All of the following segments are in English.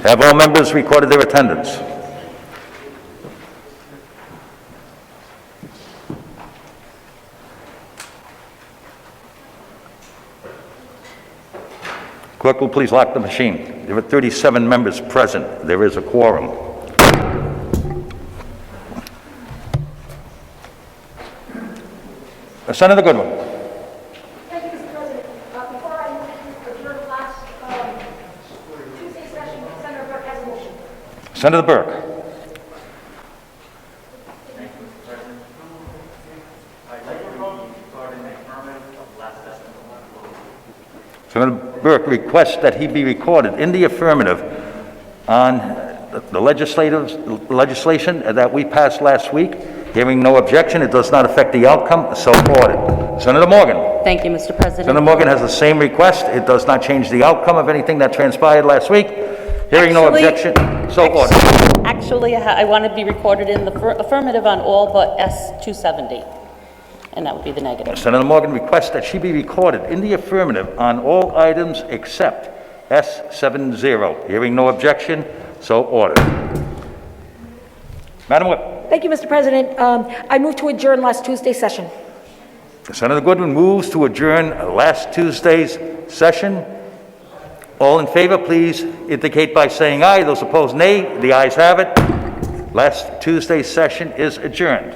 Have all members recorded their attendance? Clerk will please lock the machine. There are 37 members present. There is a quorum. Senator Goodwin. Thank you, Mr. President. Before I adjourn last Tuesday session, Senator Burke has a motion. Senator Burke. Thank you, Mr. President. I'd like to move regarding the affirmative of last session. Senator Burke requests that he be recorded in the affirmative on the legislation that we passed last week. Hearing no objection, it does not affect the outcome, so ordered. Senator Morgan. Thank you, Mr. President. Senator Morgan has the same request. It does not change the outcome of anything that transpired last week. Hearing no objection, so ordered. Actually, I want to be recorded in the affirmative on all but S-270, and that would be the negative. Senator Morgan requests that she be recorded in the affirmative on all items except S-70. Hearing no objection, so ordered. Madam Whip. Thank you, Mr. President. I move to adjourn last Tuesday's session. Senator Goodwin moves to adjourn last Tuesday's session. All in favor, please indicate by saying aye. Those opposed, nay. The ayes have it. Last Tuesday's session is adjourned.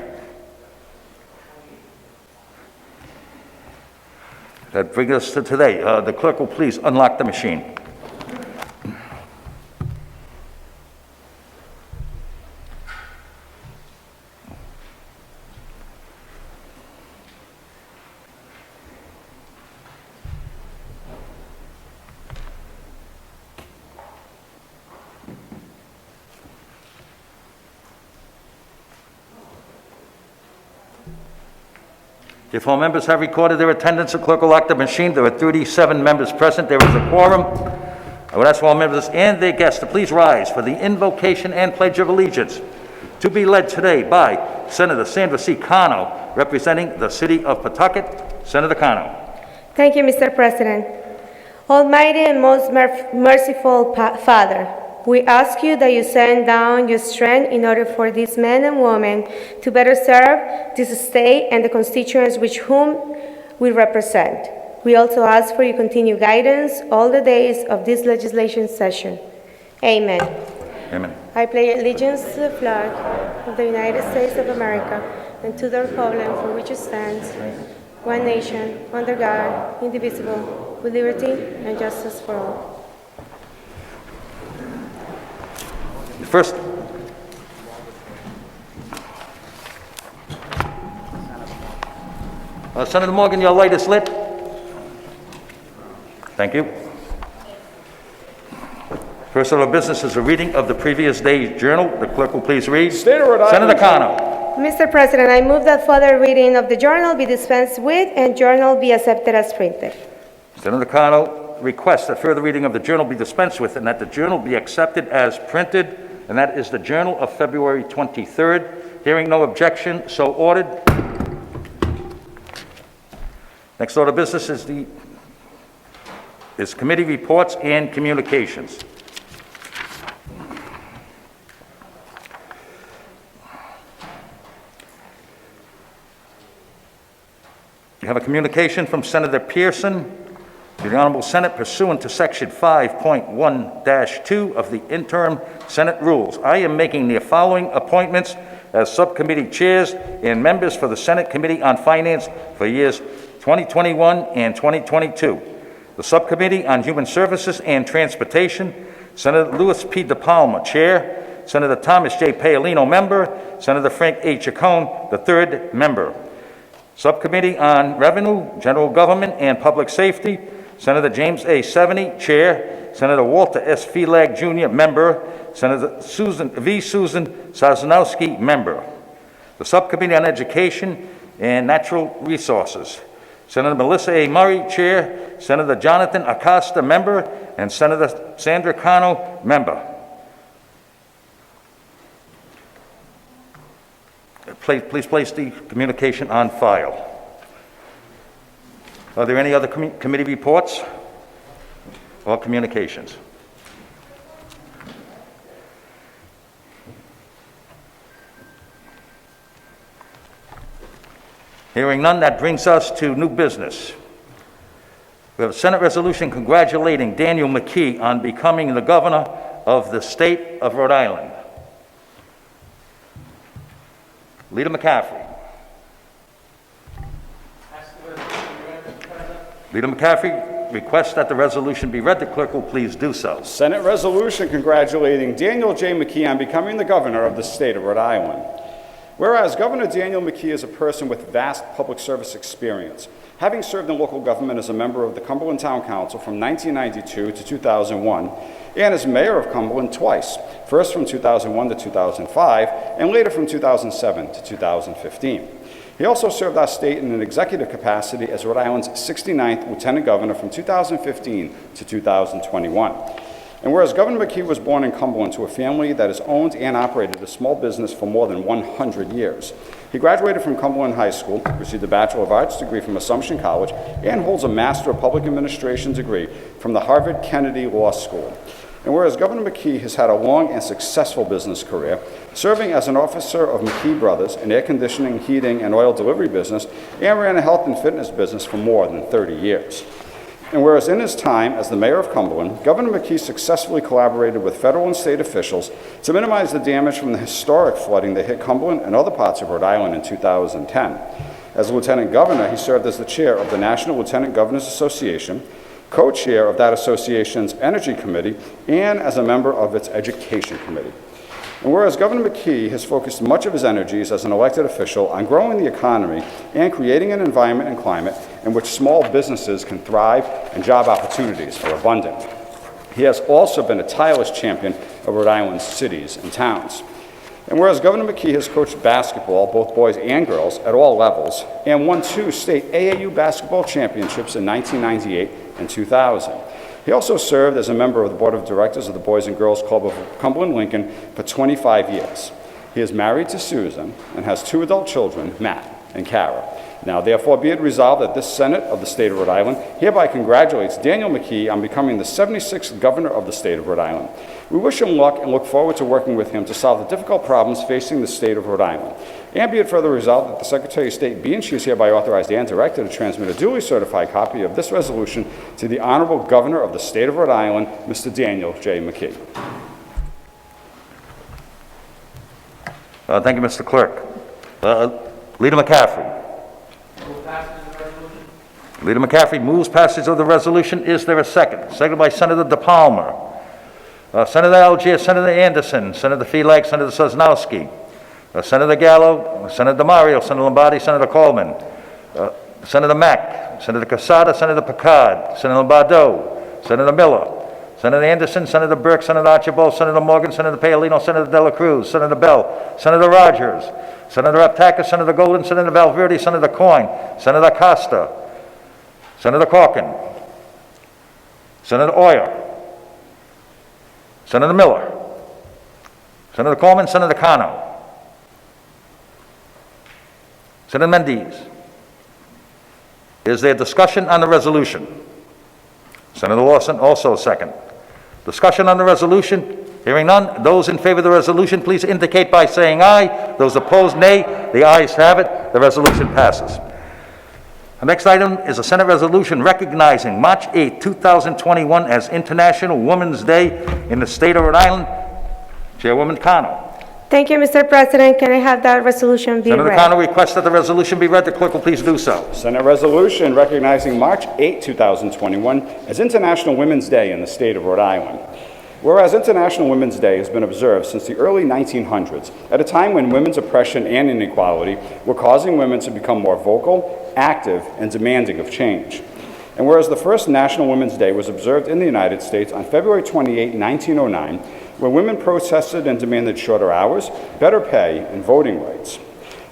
That brings us to today. The clerk will please unlock the machine. If all members have recorded their attendance, the clerk will lock the machine. There are 37 members present. There is a quorum. I would ask all members and their guests to please rise for the invocation and pledge of allegiance, to be led today by Senator Sandra Cano, representing the city of Pawtucket. Senator Cano. Thank you, Mr. President. Almighty and most merciful Father, we ask you that you send down your strength in order for these men and women to better serve this state and the constituents which whom we represent. We also ask for your continued guidance all the days of this legislation session. Amen. Amen. I pledge allegiance to the flag of the United States of America and to the republic for which it stands, one nation, under God, indivisible, with liberty and justice for all. First, Senator Morgan, your light is lit. Thank you. First order of business is a reading of the previous day's journal. The clerk will please read. State of Rhode Island. Senator Cano. Mr. President, I move that further reading of the journal be dispensed with and journal be accepted as printed. Senator Cano requests that further reading of the journal be dispensed with and that the journal be accepted as printed, and that is the journal of February 23rd. Hearing no objection, so ordered. Next order of business is committee reports and communications. You have a communication from Senator Pearson to the Honorable Senate pursuant to Section 5.1-2 of the Interim Senate Rules. I am making the following appointments as subcommittee chairs and members for the Senate Committee on Finance for years 2021 and 2022. The Subcommittee on Human Services and Transportation, Senator Louis P. DiPalma, Chair, Senator Thomas J. Paolino, Member, Senator Frank A. Chacon, the third member. Subcommittee on Revenue, General Government, and Public Safety, Senator James A. Seveny, Chair, Senator Walter S. Felag, Jr., Member, Senator Susan Sazanowski, Member. The Subcommittee on Education and Natural Resources, Senator Melissa A. Murray, Chair, Senator Jonathan Acosta, Member, and Senator Sandra Cano, Member. Please place the communication on file. Are there any other committee reports or communications? Hearing none, that brings us to new business. We have a Senate resolution congratulating Daniel McKee on becoming the Governor of the State of Rhode Island. Leader McCaffrey. Leader McCaffrey requests that the resolution be read. The clerk will please do so. Senate resolution congratulating Daniel J. McKee on becoming the Governor of the State of Rhode Island. Whereas Governor Daniel McKee is a person with vast public service experience, having served in local government as a member of the Cumberland Town Council from 1992 to 2001, and as mayor of Cumberland twice, first from 2001 to 2005, and later from 2007 to 2015. He also served our state in an executive capacity as Rhode Island's 69th Lieutenant Governor from 2015 to 2021. And whereas Governor McKee was born in Cumberland to a family that has owned and operated a small business for more than 100 years, he graduated from Cumberland High School, received a Bachelor of Arts degree from Assumption College, and holds a Master of Public Administration degree from the Harvard Kennedy Law School. And whereas Governor McKee has had a long and successful business career, serving as an officer of McKee Brothers, an air conditioning, heating, and oil delivery business, and ran a health and fitness business for more than 30 years. And whereas in his time as the mayor of Cumberland, Governor McKee successfully collaborated with federal and state officials to minimize the damage from the historic flooding that hit Cumberland and other parts of Rhode Island in 2010. As Lieutenant Governor, he served as the chair of the National Lieutenant Governors Association, co-chair of that association's Energy Committee, and as a member of its Education Committee. And whereas Governor McKee has focused much of his energies as an elected official on growing the economy and creating an environment and climate in which small businesses can thrive and job opportunities are abundant, he has also been a tireless champion of Rhode Island's cities and towns. And whereas Governor McKee has coached basketball, both boys and girls, at all levels, and won 2 state AAU basketball championships in 1998 and 2000. He also served as a member of the Board of Directors of the Boys and Girls Club of Cumberland-Lincoln for 25 years. He is married to Susan and has 2 adult children, Matt and Kara. Now, therefore, be it resolved that this Senate of the State of Rhode Island hereby congratulates Daniel McKee on becoming the 76th Governor of the State of Rhode Island. We wish him luck and look forward to working with him to solve the difficult problems facing the State of Rhode Island. And be it further resolved that the Secretary of State be and she is hereby authorized and directed to transmit a duly certified copy of this resolution to the Honorable Governor of the State of Rhode Island, Mr. Daniel J. McKee. Thank you, Mr. Clerk. Leader McCaffrey. Leader McCaffrey moves passage of the resolution. Is there a second? Seconded by Senator DiPalma. Senator Algier, Senator Anderson, Senator Felag, Senator Sosnowski, Senator Gallo, Senator DeMario, Senator Lombardi, Senator Coleman, Senator Mack, Senator Casada, Senator Picard, Senator Lombardo, Senator Miller, Senator Anderson, Senator Burke, Senator Archibald, Senator Morgan, Senator Paolino, Senator Dela Cruz, Senator Bell, Senator Rogers, Senator Aptakis, Senator Golden, Senator Valverde, Senator Coyne, Senator Costa, Senator Corkin, Senator Oyer, Senator Miller, Senator Coleman, Senator Cano, Senator Mendes. Is there discussion on the resolution? Senator Lawson, also second. Discussion on the resolution? Hearing none. Those in favor of the resolution, please indicate by saying aye. Those opposed, nay. The ayes have it. The resolution passes. The next item is a Senate resolution recognizing March 8, 2021 as International Women's Day in the state of Rhode Island. Chairwoman Cano. Thank you, Mr. President. Can I have that resolution be Senator read? Cano requests that the resolution be read. The clerk will please do so. Senate resolution recognizing March 8, 2021 as International Women's Day in the state of Rhode Island. Whereas International Women's Day has been observed since the early 1900s, at a time when women's oppression and inequality were causing women to become more vocal, active, and demanding of change. And whereas the first National Women's Day was observed in the United States on February 28, 1909, where women protested and demanded shorter hours, better pay, and voting rights.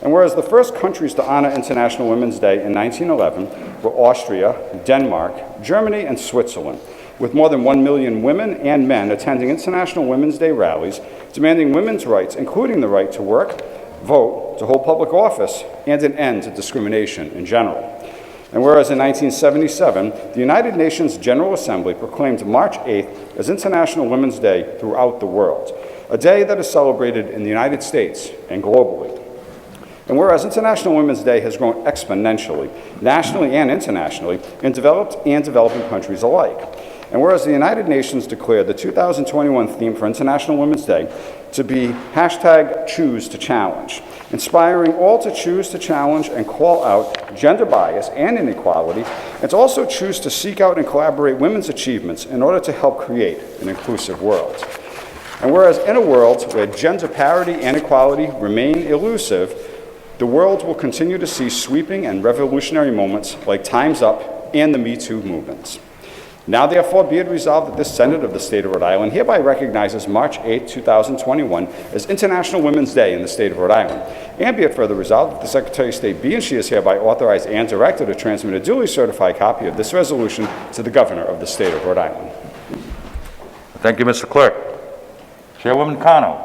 And whereas the first countries to honor International Women's Day in 1911 were Austria, Denmark, Germany, and Switzerland, with more than 1 million women and men attending International Women's Day rallies, demanding women's rights, including the right to work, vote, to hold public office, and an end to discrimination in general. And whereas in 1977, the United Nations General Assembly proclaimed March 8th as International Women's Day throughout the world, a day that is celebrated in the United States and globally. And whereas International Women's Day has grown exponentially, nationally and internationally, in developed and developing countries alike. And whereas the United Nations declared the 2021 theme for International Women's Day to be #ChooseToChallenge, inspiring all to choose to challenge and call out gender bias and inequality, and to also choose to seek out and collaborate women's achievements in order to help create an inclusive world. And whereas in a world where gender parity and equality remain elusive, the world will continue to see sweeping and revolutionary moments like Time's Up and the Me Too movements. Now therefore be it resolved that this Senate of the State of Rhode Island hereby recognizes March 8, 2021 as International Women's Day in the State of Rhode Island. And be it further resolved that the Secretary of State be and she is hereby authorized and directed to transmit a duly certified copy of this resolution to the Governor of the State of Rhode Island. Thank you, Mr. Clerk. Chairwoman Cano.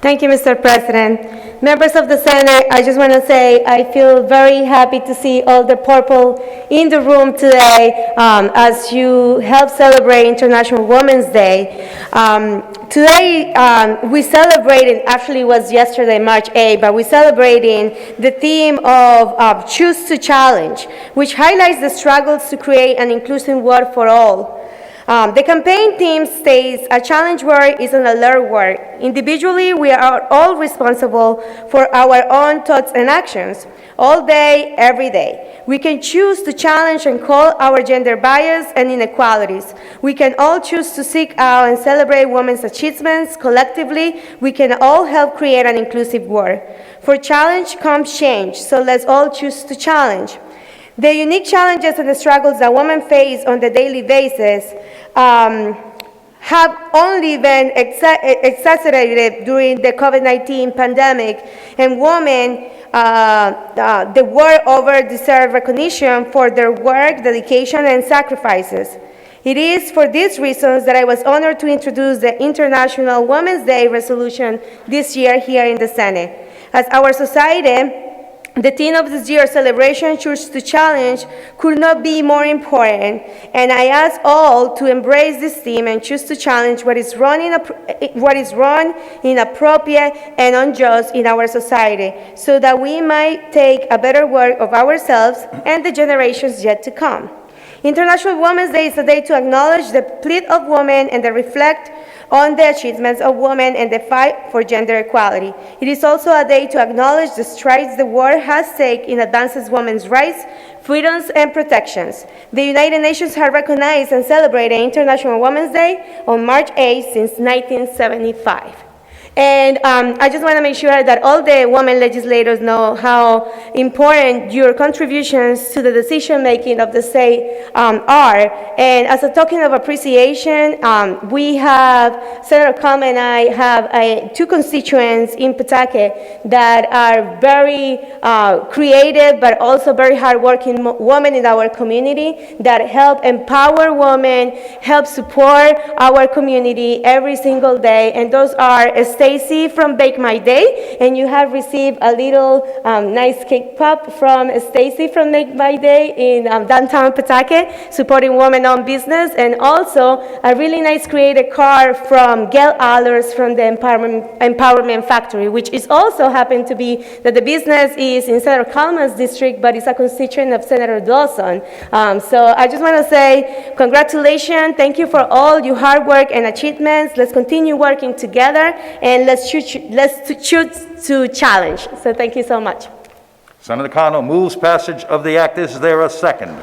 Thank you, Mr. President. Members of the Senate, I just want to say I feel very happy to see all the purple in the room today as you help celebrate International Women's Day. Today, we celebrated, actually it was yesterday, March 8th, but we're celebrating the theme of Choose to Challenge, which highlights the struggles to create an inclusive world for all. The campaign theme states, a challenge word is an alert word. Individually, we are all responsible for our own thoughts and actions, all day, every day. We can choose to challenge and call our gender bias and inequalities. We can all choose to seek out and celebrate women's achievements. Collectively, we can all help create an inclusive world. For challenge comes change, so let's all choose to challenge. The unique challenges and the struggles that women face on the daily basis have only been exacerbated during the COVID-19 pandemic, and women the world over deserve recognition for their work, dedication, and sacrifices. It is for these reasons that I was honored to introduce the International Women's Day resolution this year here in the Senate. As our society, the theme of this year's celebration, Choose to Challenge, could not be more important, and I ask all to embrace this theme and choose to challenge what is wrong, inappropriate, and unjust in our society, so that we might take a better work of ourselves and the generations yet to come. International Women's Day is a day to acknowledge the plight of women and to reflect on the achievements of women and the fight for gender equality. It is also a day to acknowledge the strides the world has taken in advancing women's rights, freedoms, and protections. The United Nations has recognized and celebrated International Women's Day on March 8 since 1975. And I just want to make sure that all the women legislators know how important your contributions to the decision-making of the state are. And as a token of appreciation, we have, Senator Cano and I have two constituents in Pawtucket that are very creative, but also very hardworking women in our community that help empower women, help support our community every single day. And those are Stacy from Bake My Day, and you have received a little nice cake pop from Stacy from Bake My Day in downtown Pawtucket, supporting women-owned business, and also a really nice creative card from Gail Allers from the Empowerment Factory, which is also happened to be that the business is in Senator Kalman's district, but it's a constituent of Senator Dawson. So I just want to say congratulations, thank you for all your hard work and achievements. Let's continue working together, and let's choose to challenge. So thank you so much. Senator Cano moves passage of the act. Is there a second?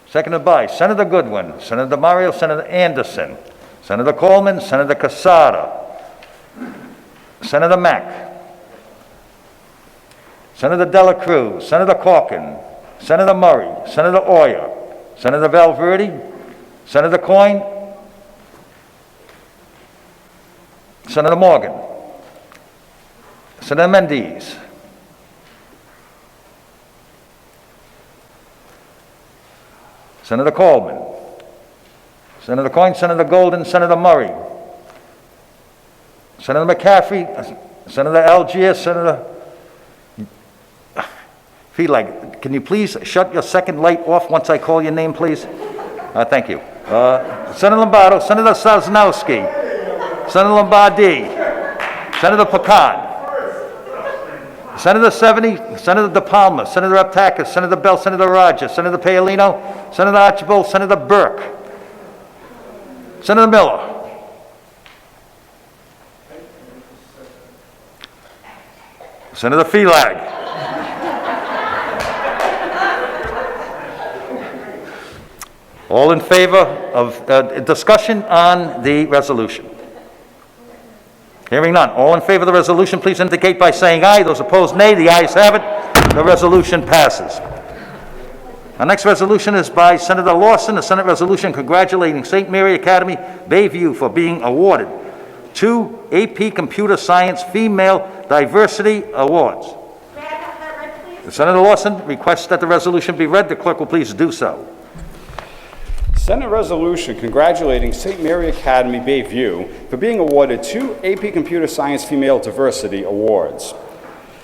Seconded by Senator Goodwin, Senator Mario, Senator Anderson, Senator Coleman, Senator Casada, Senator Mack, Senator Dela Cruz, Senator Corkin, Senator Murray, Senator Oyer, Senator Valverde, Senator Coyne, Senator Morgan, Senator Mendes, Senator Coleman, Senator Coyne, Senator Golden, Senator Murray, Senator McCaffrey, Senator Algier, Senator Feelig. Can you please shut your second light off once I call your name, please? Thank you. Senator Lombardo, Senator Sosnowski, Senator Lombardi, Senator Pecan. Senator 70, Senator DiPalma, Senator Aptakis, Senator Bell, Senator Rogers, Senator Paolino, Senator Archibald, Senator Burke, Senator Miller. Senator Felag. All in favor of discussion on the resolution? Hearing none. All in favor of the resolution, please indicate by saying aye. Those opposed, nay. The ayes have it. The resolution passes. Our next resolution is by Senator Lawson, a Senate resolution congratulating St. Mary Academy, Bayview, for being awarded 2 AP Computer Science Female Diversity Awards. May I have that read, please? Senator Lawson requests that the resolution be read. The clerk will please do so. Senate resolution congratulating St. Mary Academy Bayview for being awarded 2 AP Computer Science Female Diversity Awards.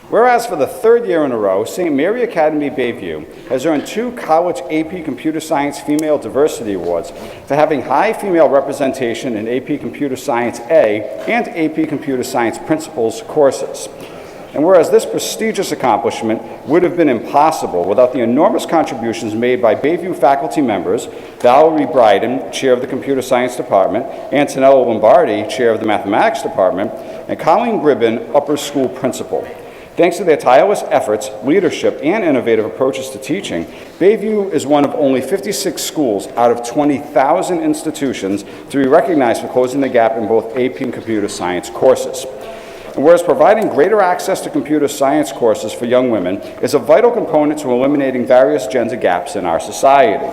Whereas for the 3rd year in a row, St. Mary Academy Bayview has earned 2 college AP Computer Science Female Diversity Awards for having high female representation in AP Computer Science A and AP Computer Science Principles courses. And whereas this prestigious accomplishment would have been impossible without the enormous contributions made by Bayview faculty members, Valerie Bryden, chair of the Computer Science Department, Antonella Lombardi, chair of the Mathematics Department, and Colleen Gribben, upper school principal. Thanks to their tireless efforts, leadership, and innovative approaches to teaching, Bayview is one of only 56 schools out of 20,000 institutions to be recognized for closing the gap in both AP and computer science courses. And whereas providing greater access to computer science courses for young women is a vital component to eliminating various gender gaps in our society.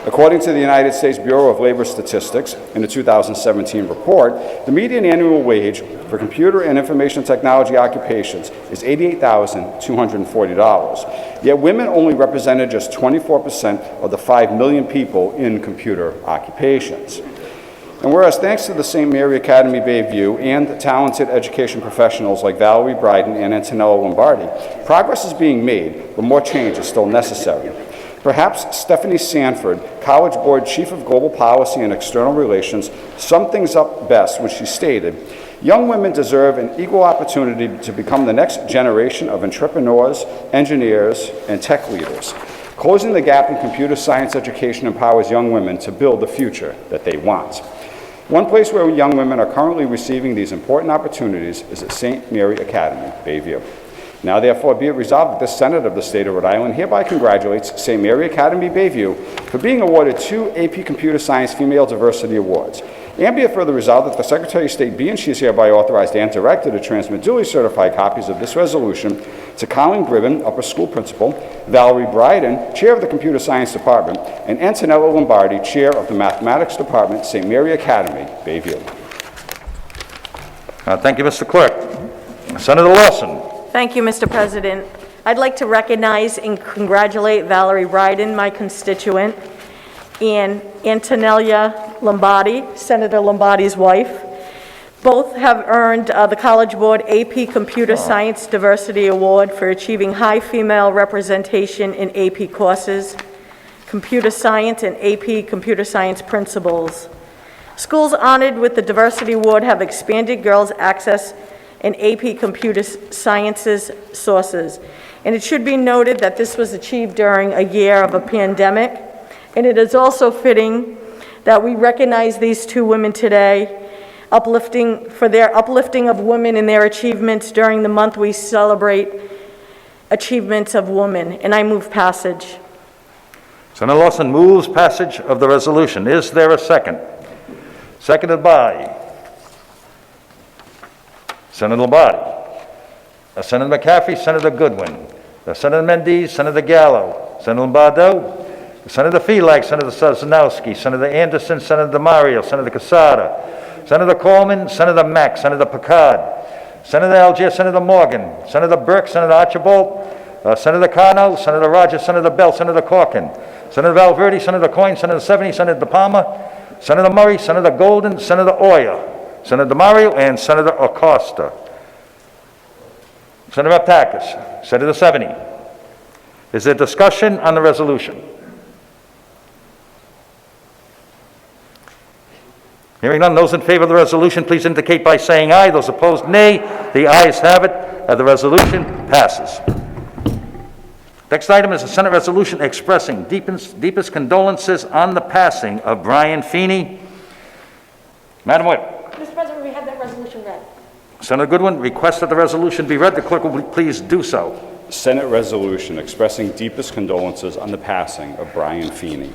According to the United States Bureau of Labor Statistics, in the 2017 report, the median annual wage for computer and information technology occupations is $88,240. Yet women only represented just 24% of the 5 million people in computer occupations. And whereas thanks to the St. Mary Academy Bayview and talented education professionals like Valerie Bryden and Antonella Lombardi, progress is being made, but more change is still necessary. Perhaps Stephanie Sanford, College Board Chief of Global Policy and External Relations, summed things up best when she stated, "Young women deserve an equal opportunity to become the next generation of entrepreneurs, engineers, and tech leaders. Closing the gap in computer science education empowers young women to build the future that they want." One place where young women are currently receiving these important opportunities is at St. Mary Academy, Bayview. Now therefore be it resolved that the Senate of the State of Rhode Island hereby congratulates St. Mary Academy, Bayview for being awarded 2 AP Computer Science Female Diversity Awards. And be it further resolved that the Secretary of State be and she is hereby authorized and directed to transmit duly certified copies of this resolution to Colleen Gribben, upper school principal, Valerie Bryden, chair of the Computer Science Department, and Antonella Lombardi, chair of the Mathematics Department, St. Mary Academy, Bayview. Thank you, Mr. Clerk. Senator Lawson. Thank you, Mr. President. I'd like to recognize and congratulate Valerie Bryden, my constituent, and Antonella Lombardi, Senator Lombardi's wife. Both have earned the College Board AP Computer Science Diversity Award for achieving high female representation in AP courses, Computer Science and AP Computer Science Principles. Schools honored with the Diversity Award have expanded girls' access in AP Computer Sciences sources. And it should be noted that this was achieved during a year of a pandemic, and it is also fitting that we recognize these 2 women today, for their uplifting of women and their achievements during the month we celebrate achievements of women. And I move passage. Senator Lawson moves passage of the resolution. Is there a second? Seconded by Senator Lombardi. Senator McCaffrey, Senator Goodwin, Senator Mendes, Senator Gallo, Senator Lombardo, Senator Felag, Senator Sosnowski, Senator Anderson, Senator DeMario, Senator Casada, Senator Coleman, Senator Mack, Senator Picard, Senator Algier, Senator Morgan, Senator Burke, Senator Archibald, Senator Cano, Senator Rogers, Senator Bell, Senator Corkin, Senator Valverde, Senator Coyne, Senator 70, Senator DiPalma, Senator Murray, Senator Golden, Senator Oyer, Senator DeMario, and Senator Acosta. Senator Aptakis, Senator 70. Is there discussion on the resolution? Hearing none, those in favor of the resolution, please indicate by saying aye. Those opposed, nay. The ayes have it. The resolution passes. Next item is a Senate resolution expressing deepest condolences on the passing of Brian Feeney. Madam Whip. Mr. President, we have that resolution read. Senator Goodwin requests that the resolution be read. The clerk will please do so. Senate resolution expressing deepest condolences on the passing of Brian Feeney.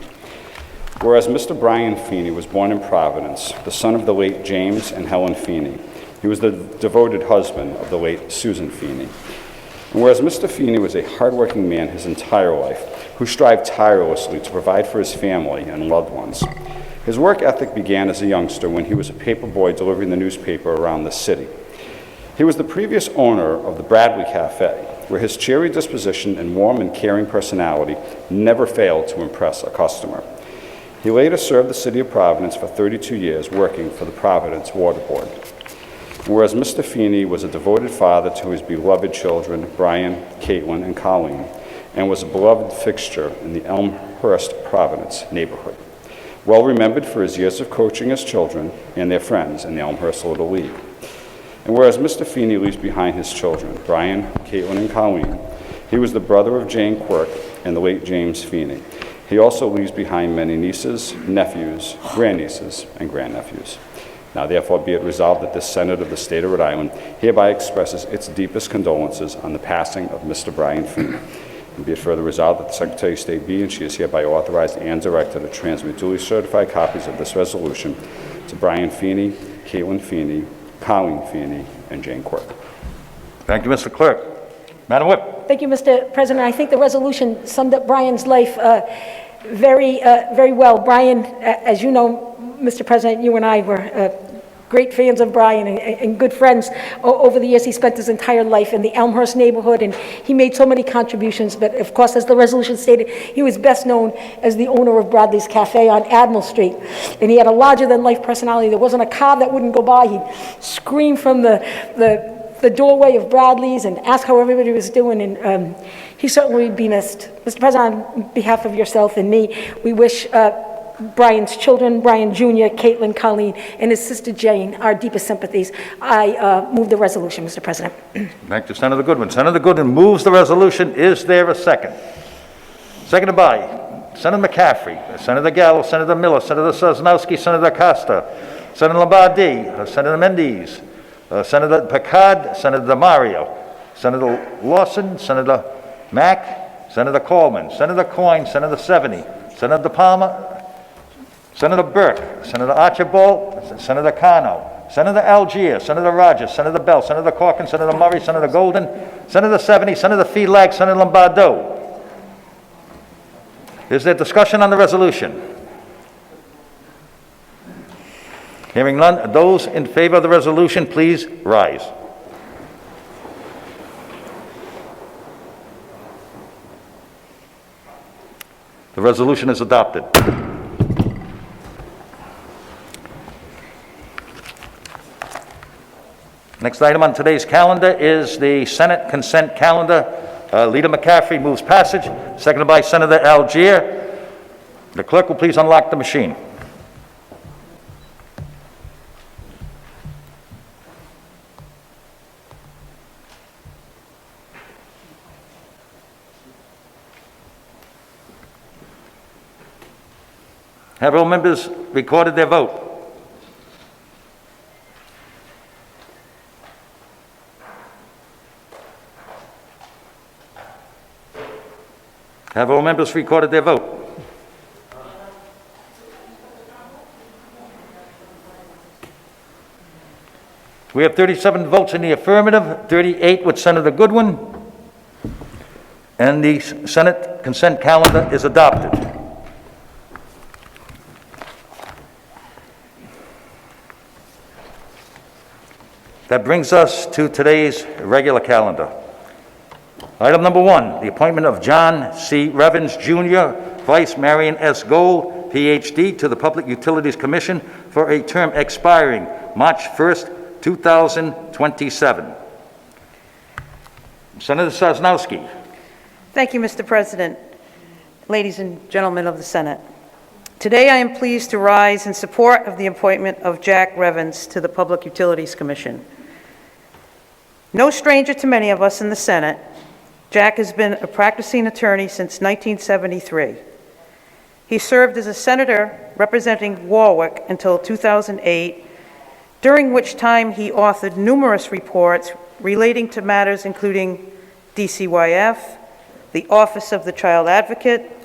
Whereas Mr. Brian Feeney was born in Providence, the son of the late James and Helen Feeney. He was the devoted husband of the late Susan Feeney. And whereas Mr. Feeney was a hardworking man his entire life, who strived tirelessly to provide for his family and loved ones. His work ethic began as a youngster when he was a paper boy delivering the newspaper around the city. He was the previous owner of the Bradley Cafe, where his cheery disposition and warm and caring personality never failed to impress a customer. He later served the city of Providence for 32 years, working for the Providence Water Board. Whereas Mr. Feeney was a devoted father to his beloved children, Brian, Caitlin, and Colleen, and was a beloved fixture in the Elmhurst, Providence neighborhood. Well remembered for his years of coaching his children and their friends in the Elmhurst Little League. And whereas Mr. Feeney leaves behind his children, Brian, Caitlin, and Colleen, he was the brother of Jane Quirk and the late James Feeney. He also leaves behind many nieces, nephews, grandnieces, and grandnephews. Now therefore be it resolved that this Senate of the State of Rhode Island hereby expresses its deepest condolences on the passing of Mr. Brian Feeney. And be it further resolved that the Secretary of State be and she is hereby authorized and directed to transmit duly certified copies of this resolution to Brian Feeney, Caitlin Feeney, Colleen Feeney, and Jane Quirk. Thank you, Mr. Clerk. Madam Whip. Thank you, Mr. President. I think the resolution summed up Brian's life very well. Brian, as you know, Mr. President, you and I were great fans of Brian and good friends over the years. He spent his entire life in the Elmhurst neighborhood, and he made so many contributions. But of course, as the resolution stated, he was best known as the owner of Bradley's Cafe on Admiral Street. And he had a larger-than-life personality. There wasn't a car that wouldn't go by. He'd scream from the doorway of Bradley's and ask how everybody was doing, and he certainly would be missed. Mr. President, on behalf of yourself and me, we wish Brian's children, Brian Jr., Caitlin, Colleen, and his sister Jane, our deepest sympathies. I move the resolution, Mr. President. Thank you, Senator Goodwin. Senator Goodwin moves the resolution. Is there a second? Seconded by Senator McCaffrey, Senator Gallo, Senator Miller, Senator Sosnowski, Senator Costa, Senator Lombardi, Senator Mendes, Senator Picard, Senator DeMario, Senator Lawson, Senator Mack, Senator Coleman, Senator Coyne, Senator Seveny, Senator DiPalma, Senator Burke, Senator Archibald, Senator Cano, Senator Algier, Senator Rogers, Senator Bell, Senator Corkin, Senator Murray, Senator Golden, Senator Seveny, Senator Felag, Senator Lombardo. Is there discussion on the resolution? Hearing none, those in favor of the resolution, please rise. The resolution is adopted. Next item on today's calendar is the Senate consent calendar. Leader McCaffrey moves passage, seconded by Senator Algier. The clerk will please unlock the machine. Have all members recorded their vote? Have all members recorded their vote? We have 37 votes in the affirmative, 38 with Senator Goodwin, and the Senate consent calendar is adopted. That brings us to today's regular calendar. Item number 1, the appointment of John C. Revens, Jr., Vice Marion S. Gold, Ph.D., to the Public Utilities Commission for a term expiring March 1st, 2027. Senator Sosnowski. Thank you, Mr. President. Ladies and gentlemen of the Senate, Today, I am pleased to rise in support of the appointment of Jack Revens to the Public Utilities Commission. No stranger to many of us in the Senate, Jack has been a practicing attorney since 1973. He served as a senator representing Warwick until 2008, during which time he authored numerous reports relating to matters including DCYF, the Office of the Child Advocate,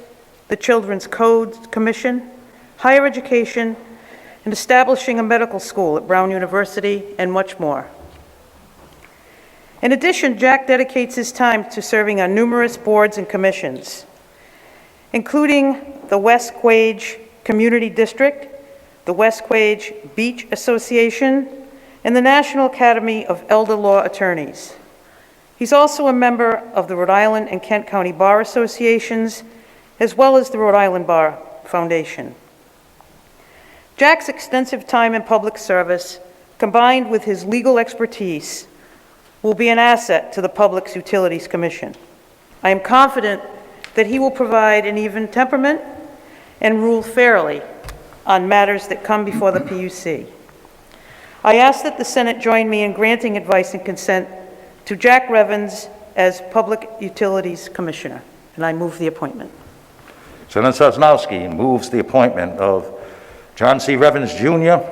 the Children's Code Commission, higher education, and establishing a medical school at Brown University, and much more. In addition, Jack dedicates his time to serving on numerous boards and commissions, including the West Quage Community District, the West Quage Beach Association, and the National Academy of Elder Law Attorneys. He's also a member of the Rhode Island and Kent County Bar Associations, as well as the Rhode Island Bar Foundation. Jack's extensive time in public service, combined with his legal expertise, will be an asset to the Public Utilities Commission. I am confident that he will provide an even temperament and rule fairly on matters that come before the PUC. I ask that the Senate join me in granting advice and consent to Jack Revens as Public Utilities Commissioner, and I move the appointment. Senator Sosnowski moves the appointment of John C. Revens, Jr.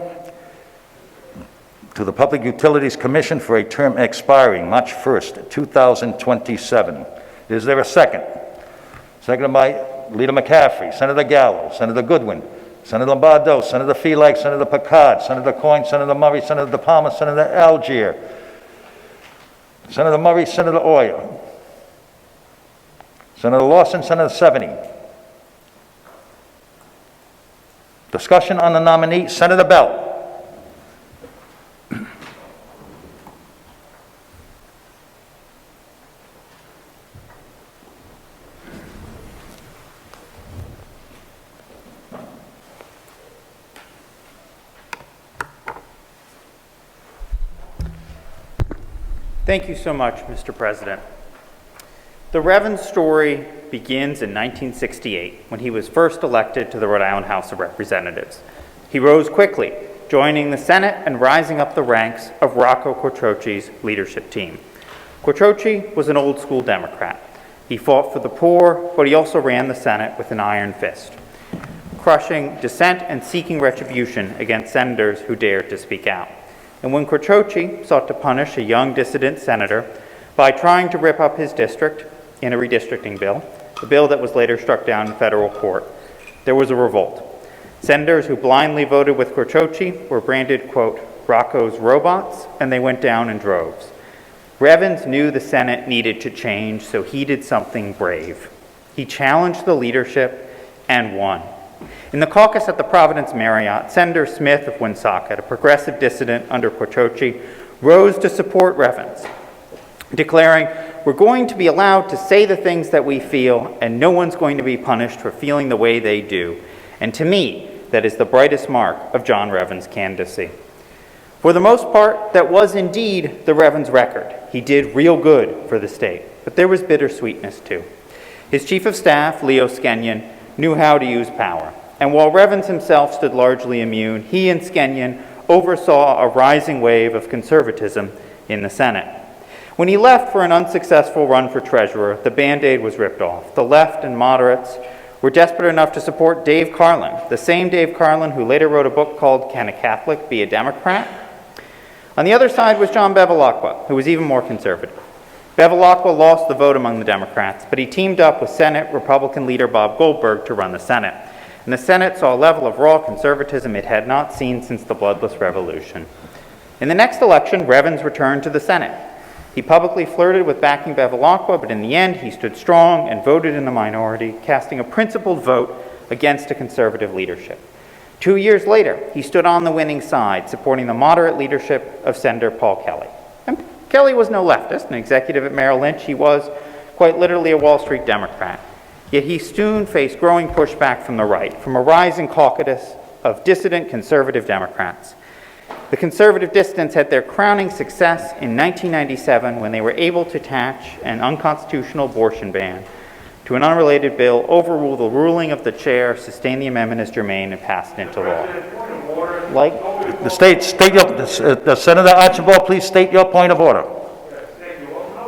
to the Public Utilities Commission for a term expiring March 1st, 2027. Is there a second? Seconded by Leader McCaffrey, Senator Gallo, Senator Goodwin, Senator Lombardo, Senator Felix, Senator Picard, Senator Coyne, Senator Murray, Senator DiPalma, Senator Algier, Senator Murray, Senator Oyer, Senator Lawson, Senator Seveny. Discussion on the nominee, Senator Bell. Thank you so much, Mr. President. The Revens story begins in 1968 when he was first elected to the Rhode Island House of Representatives. He rose quickly, joining the Senate and rising up the ranks of Rocco Quattrocchi's leadership team. Quattrocchi was an old-school Democrat. He fought for the poor, but he also ran the Senate with an iron fist, crushing dissent and seeking retribution against senators who dared to speak out. And when Quattrocchi sought to punish a young dissident senator by trying to rip up his district in a redistricting bill, a bill that was later struck down in federal court, there was a revolt. Senators who blindly voted with Quattrocchi were branded, quote, Rocco's robots, and they went down in droves. Revens knew the Senate needed to change, so he did something brave. He challenged the leadership and won. In the caucus at the Providence Marriott, Senator Smith of Woonsocket, a progressive dissident under Quattrocchi, rose to support Revens, declaring, we're going to be allowed to say the things that we feel, and no one's going to be punished for feeling the way they do. And to me, that is the brightest mark of John Revens' candidacy. For the most part, that was indeed the Revens record. He did real good for the state, but there was bittersweetness too. His chief of staff, Leo Skenyon, knew how to use power. And while Revens himself stood largely immune, he and Skenyon oversaw a rising wave of conservatism in the Senate. When he left for an unsuccessful run for treasurer, the Band-Aid was ripped off. The left and moderates were desperate enough to support Dave Carlin, the same Dave Carlin who later wrote a book called Can a Catholic Be a Democrat? On the other side was John Bevilacqua, who was even more conservative. Bevilacqua lost the vote among the Democrats, but he teamed up with Senate Republican leader Bob Goldberg to run the Senate. And the Senate saw a level of raw conservatism it had not seen since the Bloodless Revolution. In the next election, Revens returned to the Senate. He publicly flirted with backing Bevilacqua, but in the end, he stood strong and voted in the minority, casting a principled vote against a conservative leadership. 2 years later, he stood on the winning side, supporting the moderate leadership of Senator Paul Kelly. And Kelly was no leftist, an executive at Merrill Lynch. He was quite literally a Wall Street Democrat. Yet he soon faced growing pushback from the right, from a rising caucus of dissident conservative Democrats. The conservative dissidents had their crowning success in 1997 when they were able to attach an unconstitutional abortion ban to an unrelated bill, overrule the ruling of the chair, sustain the amendment as germane, and pass it into law. Like, The Senator Archibald, please state your point of order. Thank you. Well, no,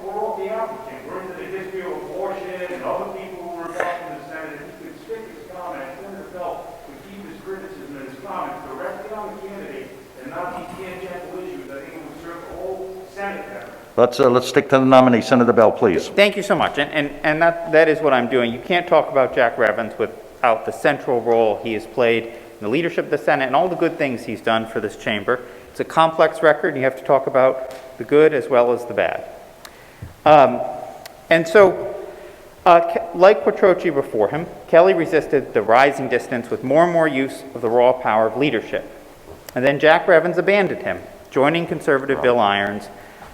we're all the applicant. We're into the history of abortion and other people who were involved in the Senate. If you could stick his comments, Senator Bell would keep his criticism and his comments directly on the candidate and not these tangential issues. I think it would serve the whole Senate better. Let's stick to the nominee. Senator Bell, please. thank you so much, and that is what I'm doing. You can't talk about Jack Revens without the central role he has played in the leadership of the Senate and all the good things he's done for this chamber. It's a complex record, and you have to talk about the good as well as the bad. And so, like Quattrochi before him, Kelly resisted the rising distance with more and more use of the raw power of leadership. And then Jack Revens abandoned him, joining conservative Bill Irons,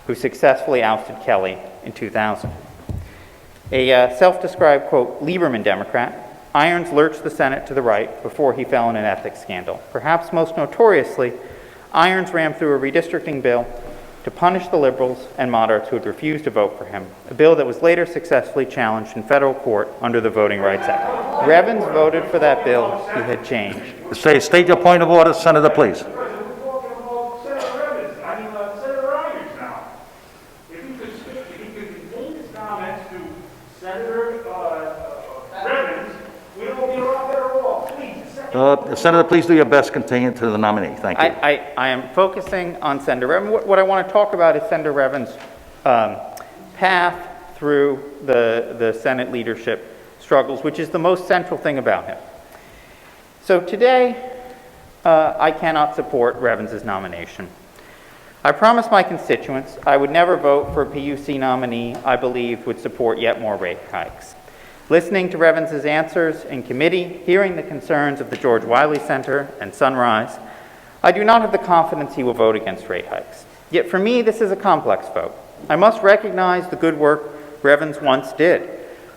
who successfully ousted Kelly in 2000. A self-described, quote, Lieberman Democrat, Irons lurched the Senate to the right before he fell in an ethics scandal. Perhaps most notoriously, Irons ran through a redistricting bill to punish the liberals and moderates who had refused to vote for him, a bill that was later successfully challenged in federal court under the Voting Rights Act. Revens voted for that bill he had changed. State your point of order, Senator, please. We're talking about Senator Revens, Senator Irons now. If he could contain his comments to Senator Revens, we'd all be a lot better off. Please, Senator, please do your best. Continue to the nominee. Thank you. I am focusing on Senator Revens. What I want to talk about is Senator Revens' path through the Senate leadership struggles, which is the most central thing about him. So today, I cannot support Revens' nomination. I promised my constituents I would never vote for a PUC nominee I believed would support yet more rate hikes. Listening to Revens' answers in committee, hearing the concerns of the George Wiley Center and Sunrise, I do not have the confidence he will vote against rate hikes. Yet for me, this is a complex vote. I must recognize the good work Revens once did.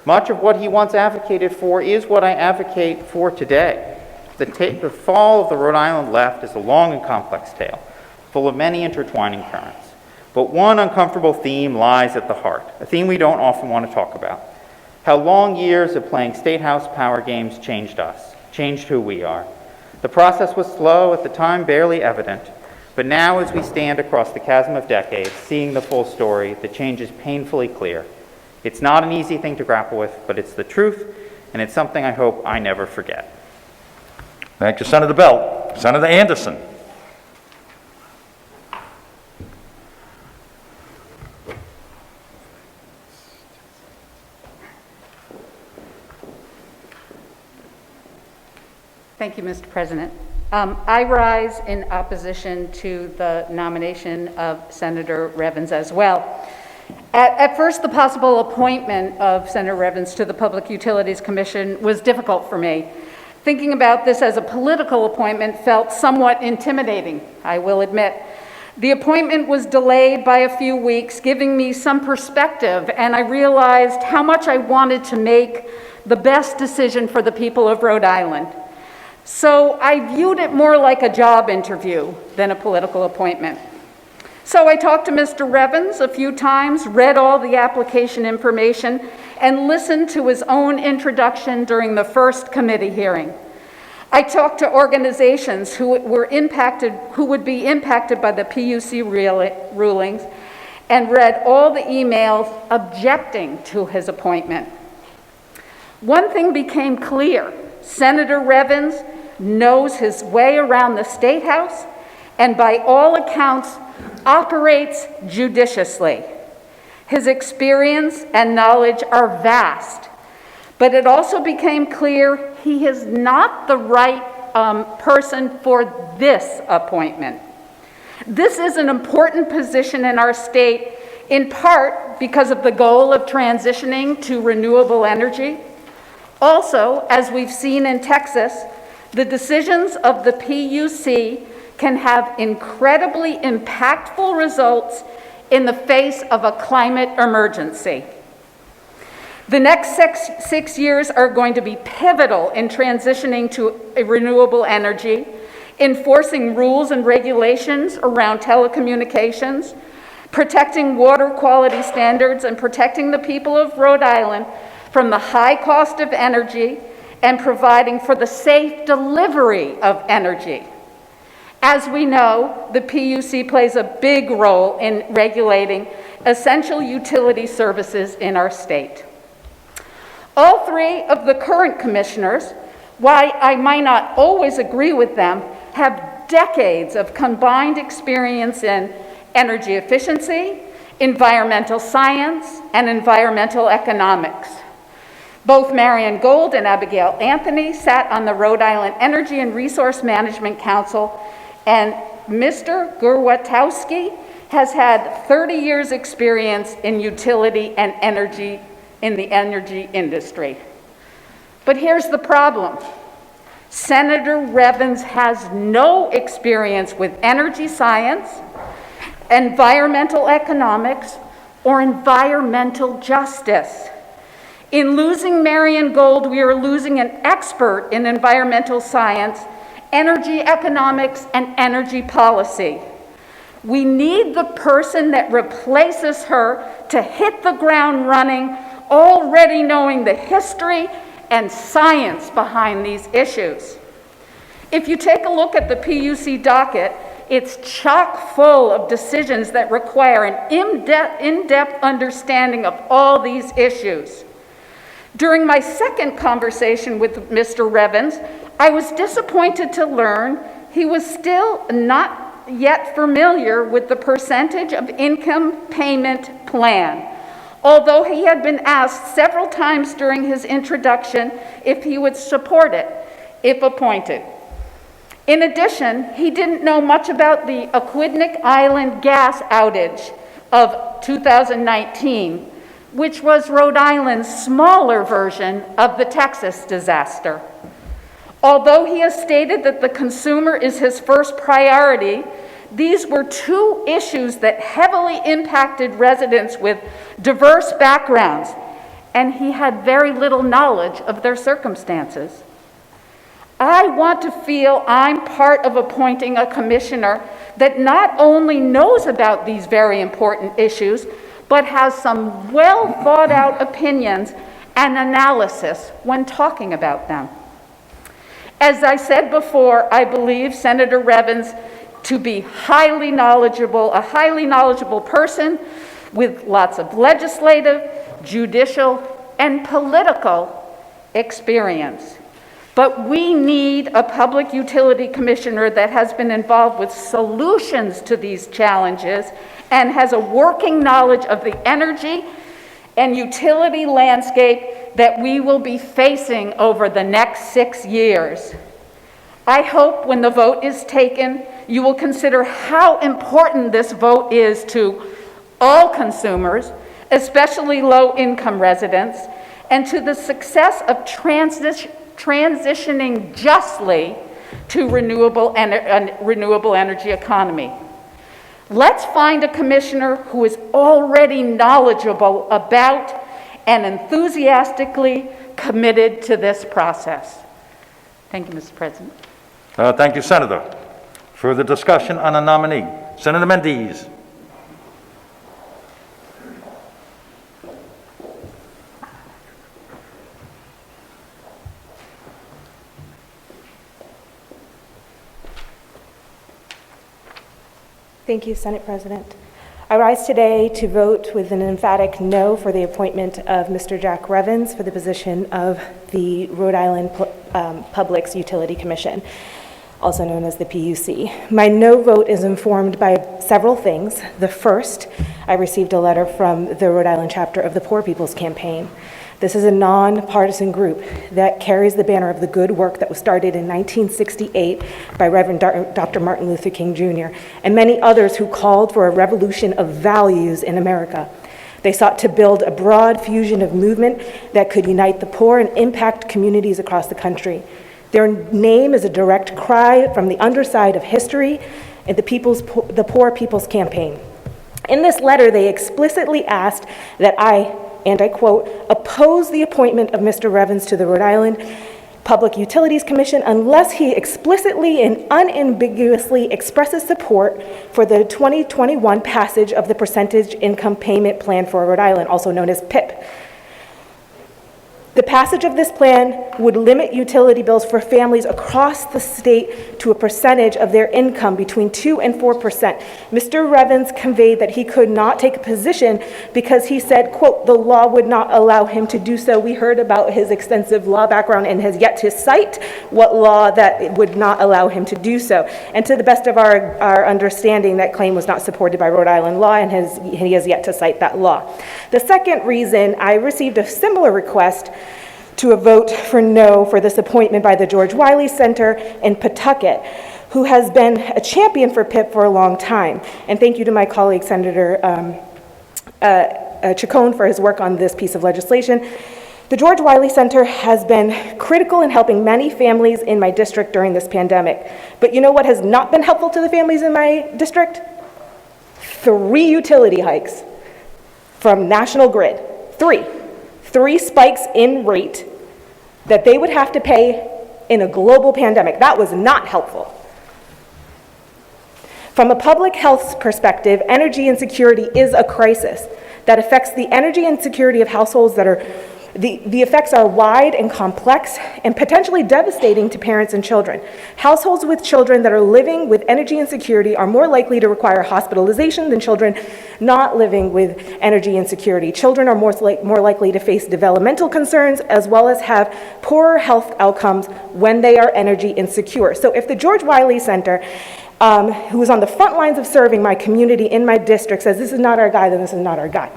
Much of what he once advocated for is what I advocate for today. The fall of the Rhode Island left is a long and complex tale, full of many intertwining currents. But one uncomfortable theme lies at the heart, a theme we don't often want to talk about. How long years of playing state house power games changed us, changed who we are. The process was slow, at the time barely evident, but now as we stand across the chasm of decades, seeing the full story, the change is painfully clear. It's not an easy thing to grapple with, but it's the truth, and it's something I hope I never forget. Thank you, Senator Bell. Senator Anderson. Thank you, Mr. President. I rise in opposition to the nomination of Senator Revens as well. At first, the possible appointment of Senator Revens to the Public Utilities Commission was difficult for me. Thinking about this as a political appointment felt somewhat intimidating, I will admit. The appointment was delayed by a few weeks, giving me some perspective, and I realized how much I wanted to make the best decision for the people of Rhode Island. So I viewed it more like a job interview than a political appointment. So I talked to Mr. Revens a few times, read all the application information, and listened to his own introduction during the first committee hearing. I talked to organizations who would be impacted by the PUC rulings, and read all the emails objecting to his appointment. One thing became clear: Senator Revens knows his way around the State House and by all accounts operates judiciously. His experience and knowledge are vast, but it also became clear he is not the right person for this appointment. This is an important position in our state, in part because of the goal of transitioning to renewable energy. Also, as we've seen in Texas, the decisions of the PUC can have incredibly impactful results in the face of a climate emergency. The next six years are going to be pivotal in transitioning to renewable energy, enforcing rules and regulations around telecommunications, protecting water quality standards, and protecting the people of Rhode Island from the high cost of energy and providing for the safe delivery of energy. As we know, the PUC plays a big role in regulating essential utility services in our state. All three of the current commissioners, while I might not always agree with them, have decades of combined experience in energy efficiency, environmental science, and environmental economics. Both Marion Gold and Abigail Anthony sat on the Rhode Island Energy and Resource Management Council, and Mr. Gurwatowski has had 30 years experience in utility and energy in the energy industry. But here's the problem. Senator Revens has no experience with energy science, environmental economics, or environmental justice. In losing Marion Gold, we are losing an expert in environmental science, energy economics, and energy policy. We need the person that replaces her to hit the ground running, already knowing the history and science behind these issues. If you take a look at the PUC docket, it's chock full of decisions that require an in-depth understanding of all these issues. During my second conversation with Mr. Revens, I was disappointed to learn he was still not yet familiar with the percentage of income payment plan, although he had been asked several times during his introduction if he would support it, if appointed. In addition, he didn't know much about the Aquidneck Island gas outage of 2019, which was Rhode Island's smaller version of the Texas disaster. Although he has stated that the consumer is his first priority, these were two issues that heavily impacted residents with diverse backgrounds, and he had very little knowledge of their circumstances. I want to feel I'm part of appointing a commissioner that not only knows about these very important issues, but has some well thought out opinions and analysis when talking about them. As I said before, I believe Senator Revens to be a highly knowledgeable person with lots of legislative, judicial, and political experience. But we need a public utility commissioner that has been involved with solutions to these challenges and has a working knowledge of the energy and utility landscape that we will be facing over the next 6 years. I hope when the vote is taken, you will consider how important this vote is to all consumers, especially low-income residents, and to the success of transitioning justly to renewable energy economy. Let's find a commissioner who is already knowledgeable about and enthusiastically committed to this process. Thank you, Mr. President. Thank you, Senator. Further discussion on a nominee. Senator Mendes. Thank you, Senate President. I rise today to vote with an emphatic no for the appointment of Mr. Jack Revens for the position of the Rhode Island Public Utility Commission, also known as the PUC. My no vote is informed by several things. The first, I received a letter from the Rhode Island chapter of the Poor People's Campaign. This is a nonpartisan group that carries the banner of the good work that was started in 1968 by Reverend Dr. Martin Luther King Jr. and many others who called for a revolution of values in America. They sought to build a broad fusion of movement that could unite the poor and impact communities across the country. Their name is a direct cry from the underside of history and the Poor People's Campaign. In this letter, they explicitly asked that and I quote, oppose the appointment of Mr. Revens to the Rhode Island Public Utilities Commission unless he explicitly and unambiguously expresses support for the 2021 passage of the Percentage Income Payment Plan for Rhode Island, also known as PIP. The passage of this plan would limit utility bills for families across the state to a percentage of their income between 2 and 4%. Mr. Revens conveyed that he could not take a position because he said, quote, the law would not allow him to do so. We heard about his extensive law background and has yet to cite what law that would not allow him to do so. And to the best of our understanding, that claim was not supported by Rhode Island law, and he has yet to cite that law. The second reason, I received a similar request to a vote for no for this appointment by the George Wiley Center in Pawtucket, who has been a champion for PIP for a long time. And thank you to my colleague, Senator Chacon, for his work on this piece of legislation. The George Wiley Center has been critical in helping many families in my district during this pandemic. But you know what has not been helpful to the families in my district? 3 utility hikes from National Grid. 3 spikes in rate that they would have to pay in a global pandemic. That was not helpful. From a public health perspective, energy insecurity is a crisis that affects the energy and security of households that are the effects are wide and complex and potentially devastating to parents and children. Households with children that are living with energy insecurity are more likely to require hospitalization than children not living with energy insecurity. Children are more likely to face developmental concerns as well as have poorer health outcomes when they are energy insecure. So if the George Wiley Center, who is on the front lines of serving my community in my district, says this is not our guy, then this is not our guy.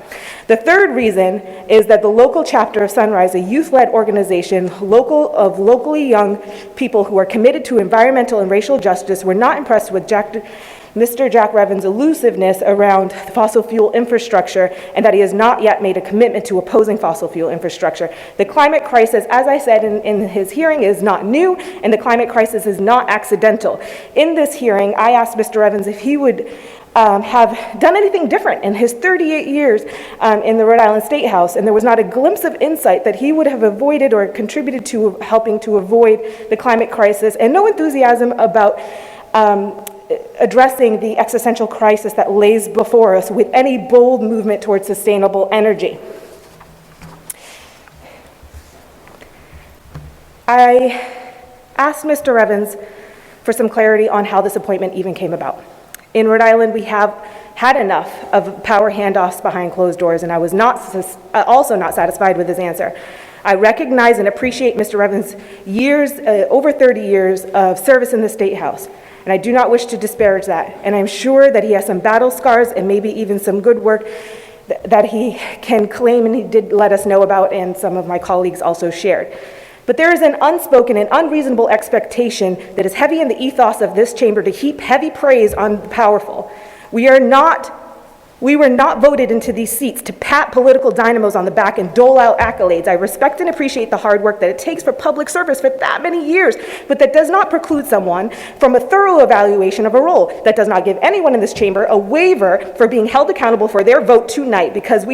The third reason is that the local chapter of Sunrise, a youth-led organization of locally young people who are committed to environmental and racial justice, were not impressed with Mr. Jack Revens' elusiveness around fossil fuel infrastructure, and that he has not yet made a commitment to opposing fossil fuel infrastructure. The climate crisis, as I said in his hearing, is not new, and the climate crisis is not accidental. In this hearing, I asked Mr. Revens if he would have done anything different in his 38 years in the Rhode Island State House, and there was not a glimpse of insight that he would have avoided or contributed to helping to avoid the climate crisis, and no enthusiasm about addressing the existential crisis that lays before us with any bold movement towards sustainable energy. I asked Mr. Revens for some clarity on how this appointment even came about. In Rhode Island, we have had enough of power handoffs behind closed doors, and I was also not satisfied with his answer. I recognize and appreciate Mr. Revens' years, over 30 years of service in the State House, and I do not wish to disparage that. And I'm sure that he has some battle scars and maybe even some good work that he can claim, and he did let us know about, and some of my colleagues also shared. But there is an unspoken and unreasonable expectation that is heavy in the ethos of this chamber to heap heavy praise on the powerful. We were not voted into these seats to pat political dynamos on the back and dole out accolades. I respect and appreciate the hard work that it takes for public service for that many years, but that does not preclude someone from a thorough evaluation of a role. That does not give anyone in this chamber a waiver for being held accountable for their vote tonight, because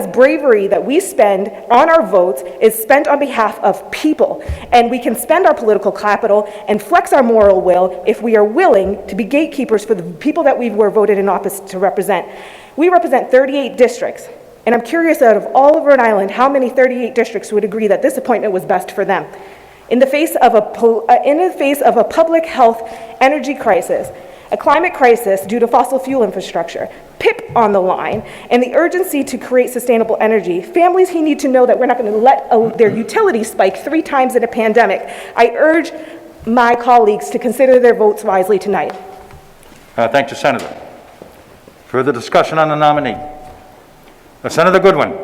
bravery that we spend on our votes is spent on behalf of people, and we can spend our political capital and flex our moral will if we are willing to be gatekeepers for the people that we were voted in office to represent. We represent 38 districts, and I'm curious, out of all of Rhode Island, how many 38 districts would agree that this appointment was best for them? In the face of a public health energy crisis, a climate crisis due to fossil fuel infrastructure, PIP on the line, and the urgency to create sustainable energy, families need to know that we're not going to let their utilities spike 3 times in a pandemic. I urge my colleagues to consider their votes wisely tonight. Thank you, Senator. Further discussion on the nominee? Senator Goodwin.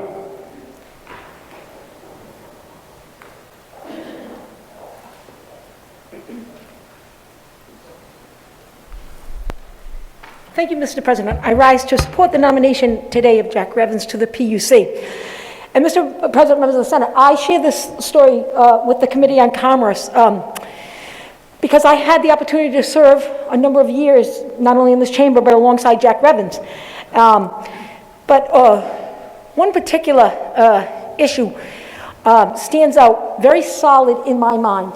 Thank you, Mr. President. I rise to support the nomination today of Jack Revens to the PUC. And Mr. President, members of the Senate, I share this story with the Committee on Commerce because I had the opportunity to serve a number of years, not only in this chamber, but alongside Jack Revens. But one particular issue stands out very solid in my mind.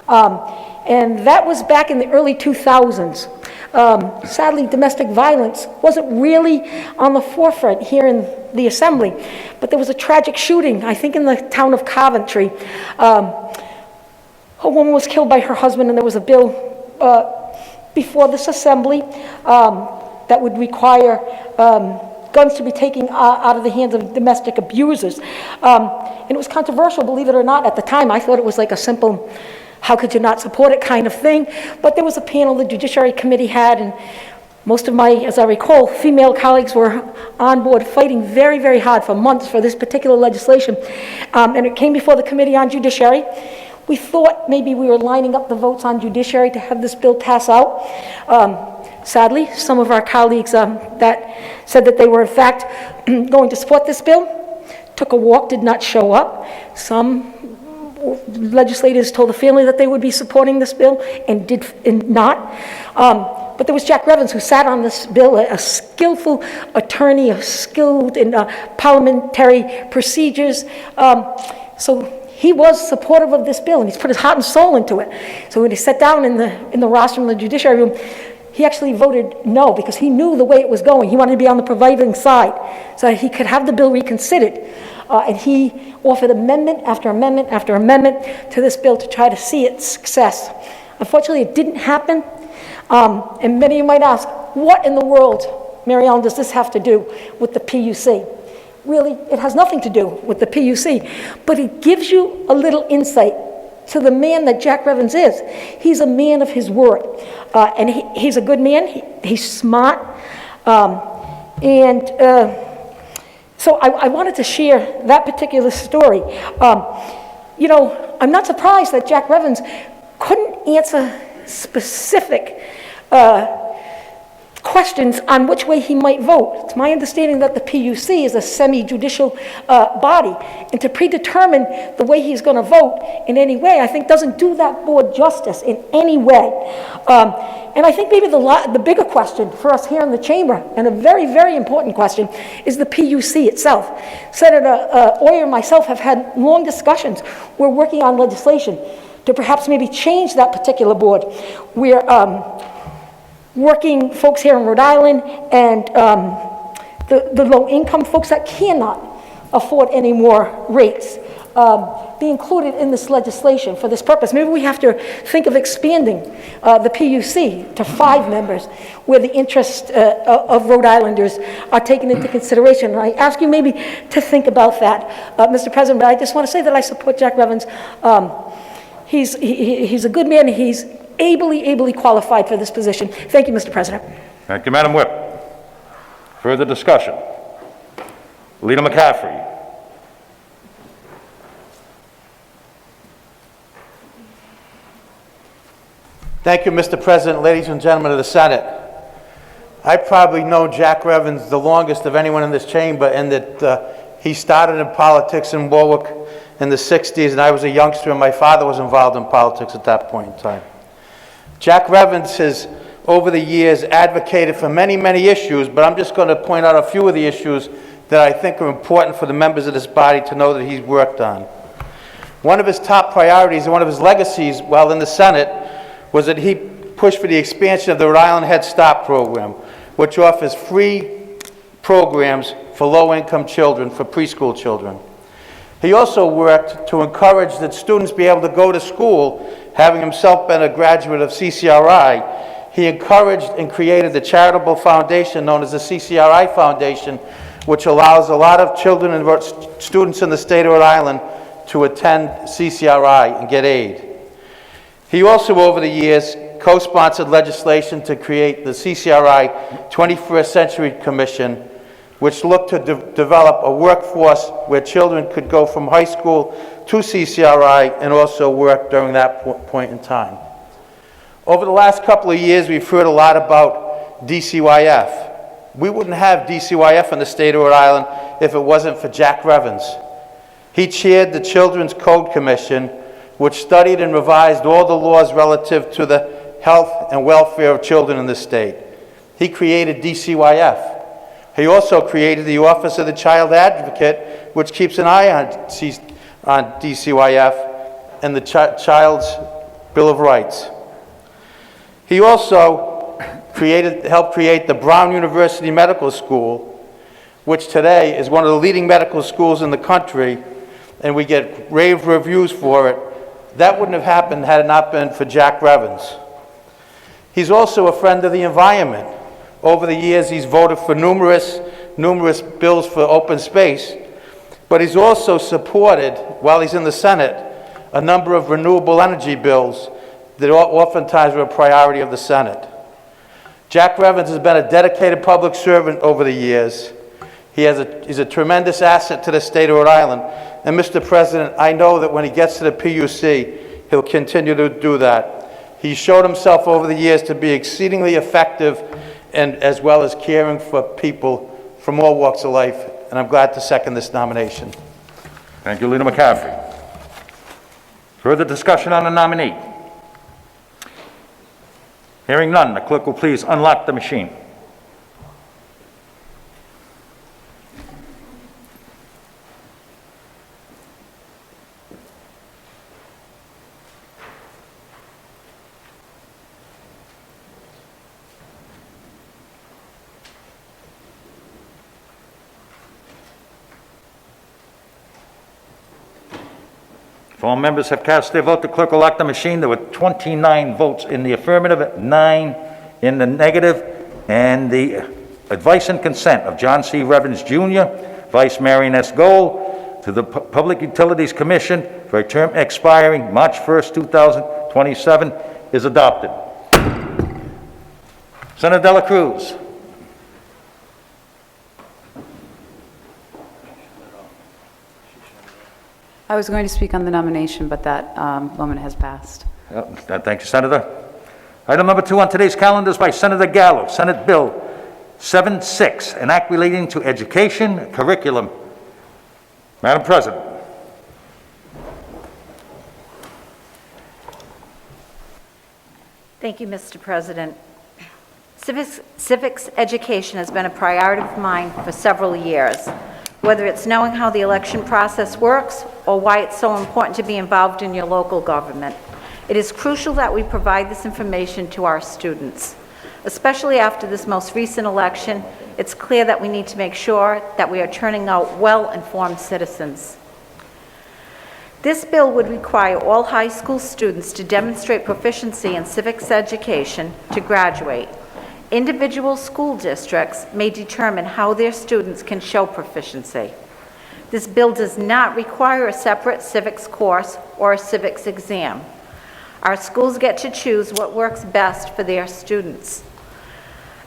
And that was back in the early 2000s. Sadly, domestic violence wasn't really on the forefront here in the Assembly, but there was a tragic shooting, I think in the town of Coventry. A woman was killed by her husband, and there was a bill before this Assembly that would require guns to be taken out of the hands of domestic abusers. And it was controversial, believe it or not, at the time. I thought it was like a simple, how could you not support it kind of thing. But there was a panel the Judiciary Committee had, and most of my, as I recall, female colleagues were on board fighting very, very hard for months for this particular legislation. And it came before the Committee on Judiciary. We thought maybe we were lining up the votes on Judiciary to have this bill pass out. Sadly, some of our colleagues that said that they were in fact going to support this bill took a walk, did not show up. Some legislators told the family that they would be supporting this bill and did not. But there was Jack Revens who sat on this bill, a skillful attorney, skilled in parliamentary procedures. So he was supportive of this bill, and he's put his heart and soul into it. So when he sat down in the rostrum of the Judiciary room, he actually voted no, because he knew the way it was going. He wanted to be on the prevailing side so that he could have the bill reconsidered. And he offered amendment after amendment after amendment to this bill to try to see its success. Unfortunately, it didn't happen. And many of you might ask, what in the world, Mary Ellen, does this have to do with the PUC? Really, it has nothing to do with the PUC, but it gives you a little insight to the man that Jack Revens is. He's a man of his word, and he's a good man. He's smart, so I wanted to share that particular story. You know, I'm not surprised that Jack Revens couldn't answer specific questions on which way he might vote. It's my understanding that the PUC is a semi-judicial body, and to predetermine the way he's going to vote in any way, I think doesn't do that board justice in any way. And I think maybe the bigger question for us here in the chamber, and a very, very important question, is the PUC itself. Senator Oyer and myself have had long discussions. We're working on legislation to perhaps maybe change that particular board. We're working folks here in Rhode Island and the low-income folks that cannot afford any more rates be included in this legislation for this purpose. Maybe we have to think of expanding the PUC to 5 members where the interests of Rhode Islanders are taken into consideration. And I ask you maybe to think about that, Mr. President, but I just want to say that I support Jack Revens. He's a good man. He's ably qualified for this position. Thank you, Mr. President. Thank you, Madam Whip. Further discussion? Leader McCaffrey. Thank you, Mr. President, ladies and gentlemen of the Senate. I probably know Jack Revens the longest of anyone in this chamber, in that he started in politics in Warwick in the 60s, and I was a youngster, and my father was involved in politics at that point in time. Jack Revens has, over the years, advocated for many, many issues, but I'm just going to point out a few of the issues that I think are important for the members of this body to know that he's worked on. One of his top priorities and one of his legacies while in the Senate was that he pushed for the expansion of the Rhode Island Head Start program, which offers free programs for low-income children, for preschool children. He also worked to encourage that students be able to go to school. Having himself been a graduate of CCRI, he encouraged and created the charitable foundation known as the CCRI Foundation, which allows a lot of children and students in the state of Rhode Island to attend CCRI and get aid. He also, over the years, co-sponsored legislation to create the CCRI 21st Century Commission, which looked to develop a workforce where children could go from high school to CCRI and also work during that point in time. Over the last couple of years, we've heard a lot about DCYF. We wouldn't have DCYF in the state of Rhode Island if it wasn't for Jack Revens. He chaired the Children's Code Commission, which studied and revised all the laws relative to the health and welfare of children in the state. He created DCYF. He also created the Office of the Child Advocate, which keeps an eye on DCYF and the Child's Bill of Rights. He also helped create the Brown University Medical School, which today is one of the leading medical schools in the country, and we get rave reviews for it. That wouldn't have happened had it not been for Jack Revens. He's also a friend of the environment. Over the years, he's voted for numerous bills for open space, but he's also supported, while he's in the Senate, a number of renewable energy bills that oftentimes are a priority of the Senate. Jack Revens has been a dedicated public servant over the years. He's a tremendous asset to the state of Rhode Island. And Mr. President, I know that when he gets to the PUC, he'll continue to do that. He showed himself over the years to be exceedingly effective and as well as caring for people from all walks of life. And I'm glad to second this nomination. Thank you, Leader McCaffrey. Further discussion on the nominee? Hearing none, the clerk will please unlock the machine. If all members have cast their vote, the clerk will lock the machine. There were 29 votes in the affirmative, 9 in the negative, and the advice and consent of John C. Revens Jr., Vice Marion S. Gold, to the Public Utilities Commission for a term expiring March 1st, 2027 is adopted. Senator De La Cruz. I was going to speak on the nomination, but that moment has passed. Thank you, Senator. Item number 2 on today's calendar is by Senator Gallo, Senate Bill 76, an act relating to education curriculum. Madam President. Thank you, Mr. President. Civics education has been a priority of mine for several years. Whether it's knowing how the election process works or why it's so important to be involved in your local government. It is crucial that we provide this information to our students. Especially after this most recent election, it's clear that we need to make sure that we are turning out well-informed citizens. This bill would require all high school students to demonstrate proficiency in civics education to graduate. Individual school districts may determine how their students can show proficiency. This bill does not require a separate civics course or a civics exam. Our schools get to choose what works best for their students.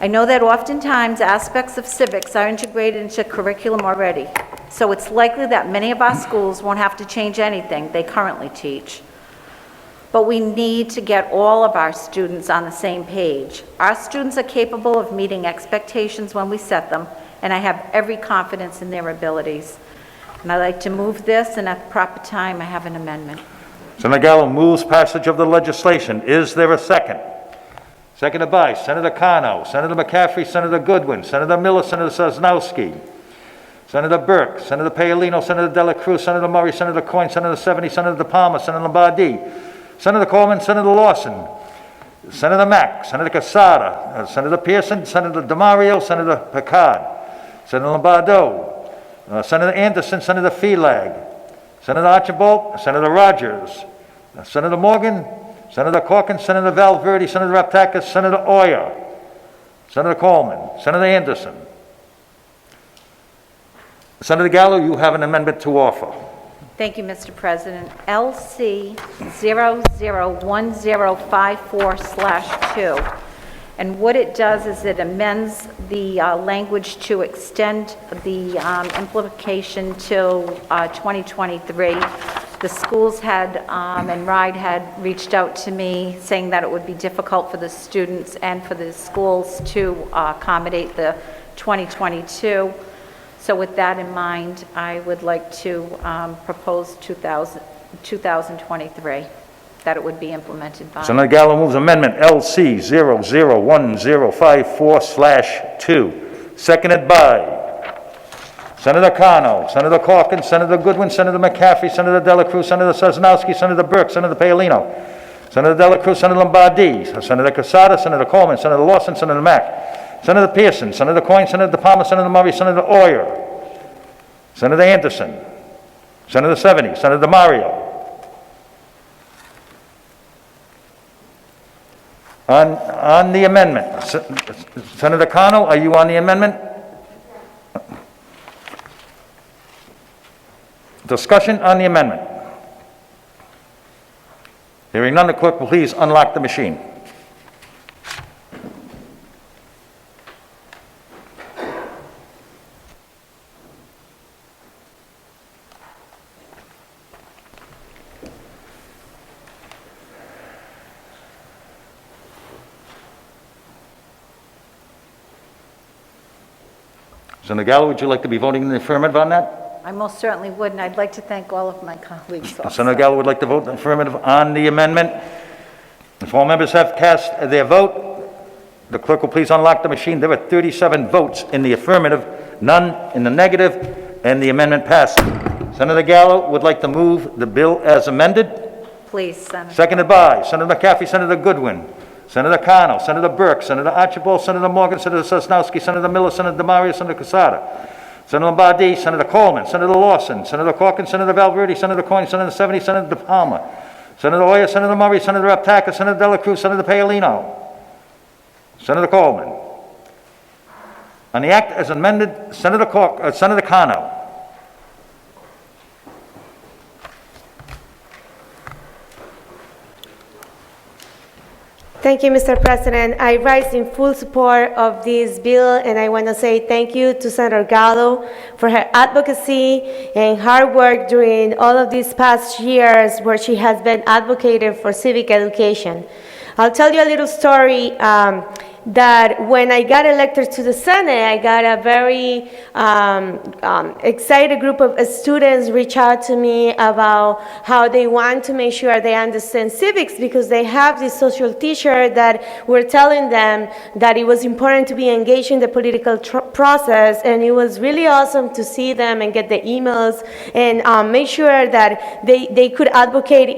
I know that oftentimes aspects of civics are integrated into curriculum already, so it's likely that many of our schools won't have to change anything they currently teach. But we need to get all of our students on the same page. Our students are capable of meeting expectations when we set them, and I have every confidence in their abilities. And I'd like to move this, and at the proper time, I have an amendment. Senator Gallo moves passage of the legislation. Is there a second? Seconded by Senator Cano, Senator McCaffrey, Senator Goodwin, Senator Miller, Senator Sosnowski, Senator Burke, Senator Paolino, Senator De La Cruz, Senator Murray, Senator Coyne, Senator Seveny, Senator DiPalma, Senator Lombardi, Senator Coleman, Senator Lawson, Senator Mack, Senator Casada, Senator Pearson, Senator DeMario, Senator Picard, Senator Lombardo, Senator Anderson, Senator Felag, Senator Archibald, Senator Rogers, Senator Morgan, Senator Corkin, Senator Valverde, Senator Raptakis, Senator Oyer, Senator Coleman, Senator Anderson. Senator Gallo, you have an amendment to offer. Thank you, Mr. President. LC 001054/2. And what it does is it amends the language to extend the implication till 2023. The schools had, and RIDE had reached out to me saying that it would be difficult for the students and for the schools to accommodate the 2022. So with that in mind, I would like to propose 2023, that it would be implemented by. Senator Gallo moves amendment LC 001054/2, seconded by Senator Cano, Senator Corkin, Senator Goodwin, Senator McCaffrey, Senator De La Cruz, Senator Sosnowski, Senator Burke, Senator Paolino, Senator Dela Cruz, Senator Lombardi, Senator Casada, Senator Coleman, Senator Lawson, Senator Mack, Senator Pearson, Senator Coyne, Senator DiPalma, Senator Murray, Senator Oyer, Senator Anderson, Senator Seveny, Senator Mario. On the amendment, Senator Cano, are you on the amendment? Discussion on the amendment. Hearing none, the clerk will please unlock the machine. Senator Gallo, would you like to be voting in the affirmative on that? I most certainly would, and I'd like to thank all of my colleagues also. Senator Gallo would like to vote affirmative on the amendment. If all members have cast their vote, the clerk will please unlock the machine. There are 37 votes in the affirmative, none in the negative, and the amendment passed. Senator Gallo would like to move the bill as amended. Please, Senator. Seconded by Senator McCaffrey, Senator Goodwin, Senator Cano, Senator Burke, Senator Archibald, Senator Morgan, Senator Sosnowski, Senator Miller, Senator DeMario, Senator Casada, Senator Lombardi, Senator Coleman, Senator Lawson, Senator Corcoran, Senator Valverde, Senator Coyne, Senator Seveny, Senator DiPalma, Senator Oyer, Senator Murray, Senator Aptaka, Senator Dela Cruz, Senator Paolino, Senator Coleman. On the act as amended, Senator Cano. Thank you, Mr. President. I rise in full support of this bill, and I want to say thank you to Senator Gallo for her advocacy and hard work during all of these past years where she has been advocating for civic education. I'll tell you a little story that when I got elected to the Senate, I got a very excited group of students reach out to me about how they want to make sure they understand civics because they have this social teacher that were telling them that it was important to be engaged in the political process, and it was really awesome to see them and get the emails and make sure that they could advocate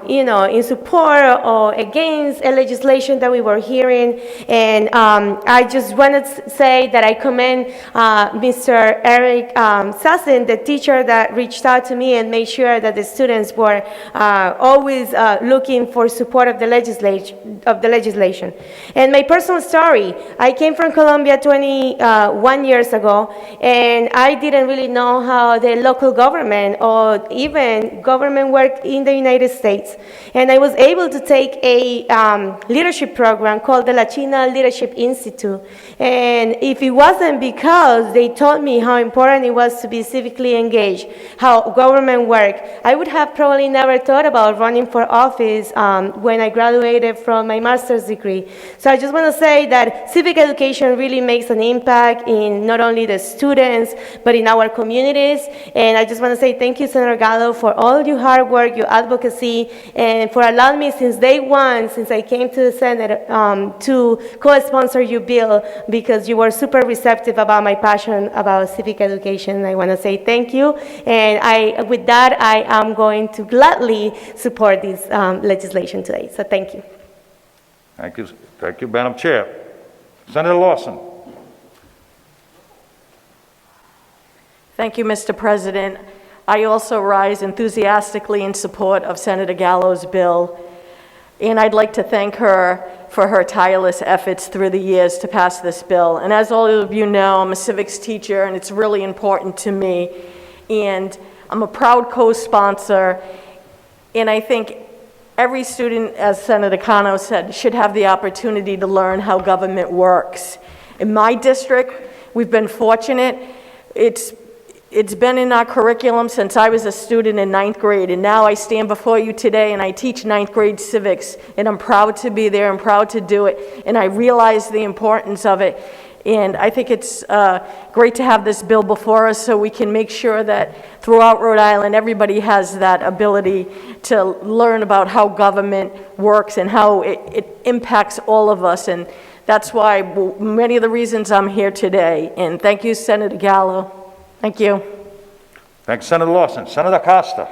in support or against a legislation that we were hearing. And I just want to say that I commend Mr. Eric Sassin, the teacher that reached out to me and made sure that the students were always looking for support of the legislation. And my personal story, I came from Colombia 21 years ago, and I didn't really know how the local government or even government worked in the United States. And I was able to take a leadership program called the Latina Leadership Institute. And if it wasn't because they taught me how important it was to be civically engaged, how government worked, I would have probably never thought about running for office when I graduated from my master's degree. So I just want to say that civic education really makes an impact in not only the students, but in our communities. And I just want to say thank you, Senator Gallo, for all your hard work, your advocacy, and for allowing me since day one, since I came to the Senate, to co-sponsor your bill because you were super receptive about my passion about civic education. I want to say thank you. And with that, I am going to gladly support this legislation today. So thank you. Thank you, Madam Chair. Senator Lawson. Thank you, Mr. President. I also rise enthusiastically in support of Senator Gallo's bill, and I'd like to thank her for her tireless efforts through the years to pass this bill. And as all of you know, I'm a civics teacher, and it's really important to me, and I'm a proud co-sponsor, and I think every student, as Senator Cano said, should have the opportunity to learn how government works. In my district, we've been fortunate. It's been in our curriculum since I was a student in 9th grade, and now I stand before you today and I teach 9th grade civics, and I'm proud to be there and proud to do it, and I realize the importance of it. And I think it's great to have this bill before us so we can make sure that throughout Rhode Island, everybody has that ability to learn about how government works and how it impacts all of us. And that's why many of the reasons I'm here today. And thank you, Senator Gallo. Thank you. Thanks, Senator Lawson. Senator Costa.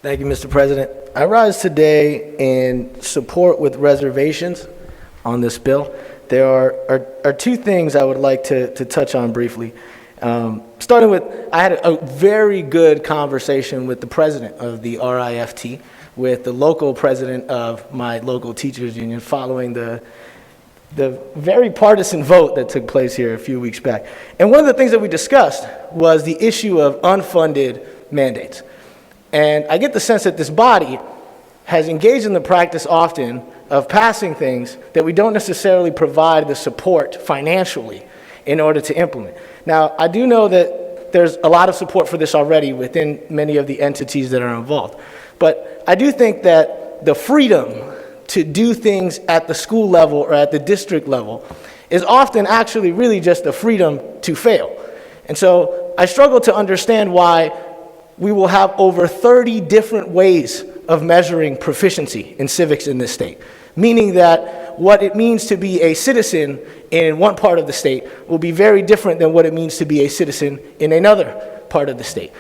Thank you, Mr. President. I rise today in support with reservations on this bill. There are two things I would like to touch on briefly. Starting with, I had a very good conversation with the president of the RIFT, with the local president of my local teachers union, following the very partisan vote that took place here a few weeks back. And one of the things that we discussed was the issue of unfunded mandates. And I get the sense that this body has engaged in the practice often of passing things that we don't necessarily provide the support financially in order to implement. Now, I do know that there's a lot of support for this already within many of the entities that are involved. But I do think that the freedom to do things at the school level or at the district level is often actually really just the freedom to fail. And so I struggle to understand why we will have over 30 different ways of measuring proficiency in civics in this state, meaning that what it means to be a citizen in one part of the state will be very different than what it means to be a citizen in another part of the state.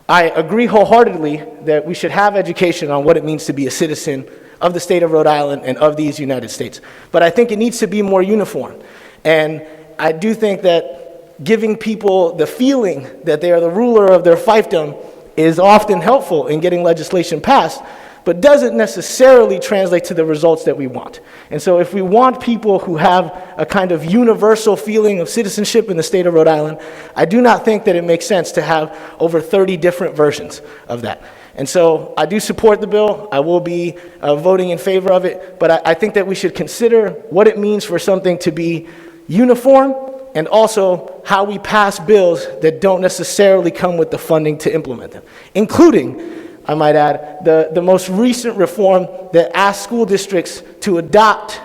I agree wholeheartedly that we should have education on what it means to be a citizen of the state of Rhode Island and of these United States, but I think it needs to be more uniform. And I do think that giving people the feeling that they are the ruler of their fiefdom is often helpful in getting legislation passed, but doesn't necessarily translate to the results that we want. And so if we want people who have a kind of universal feeling of citizenship in the state of Rhode Island, I do not think that it makes sense to have over 30 different versions of that. And so I do support the bill. I will be voting in favor of it, but I think that we should consider what it means for something to be uniform, and also how we pass bills that don't necessarily come with the funding to implement them, including, I might add, the most recent reform that asks school districts to adopt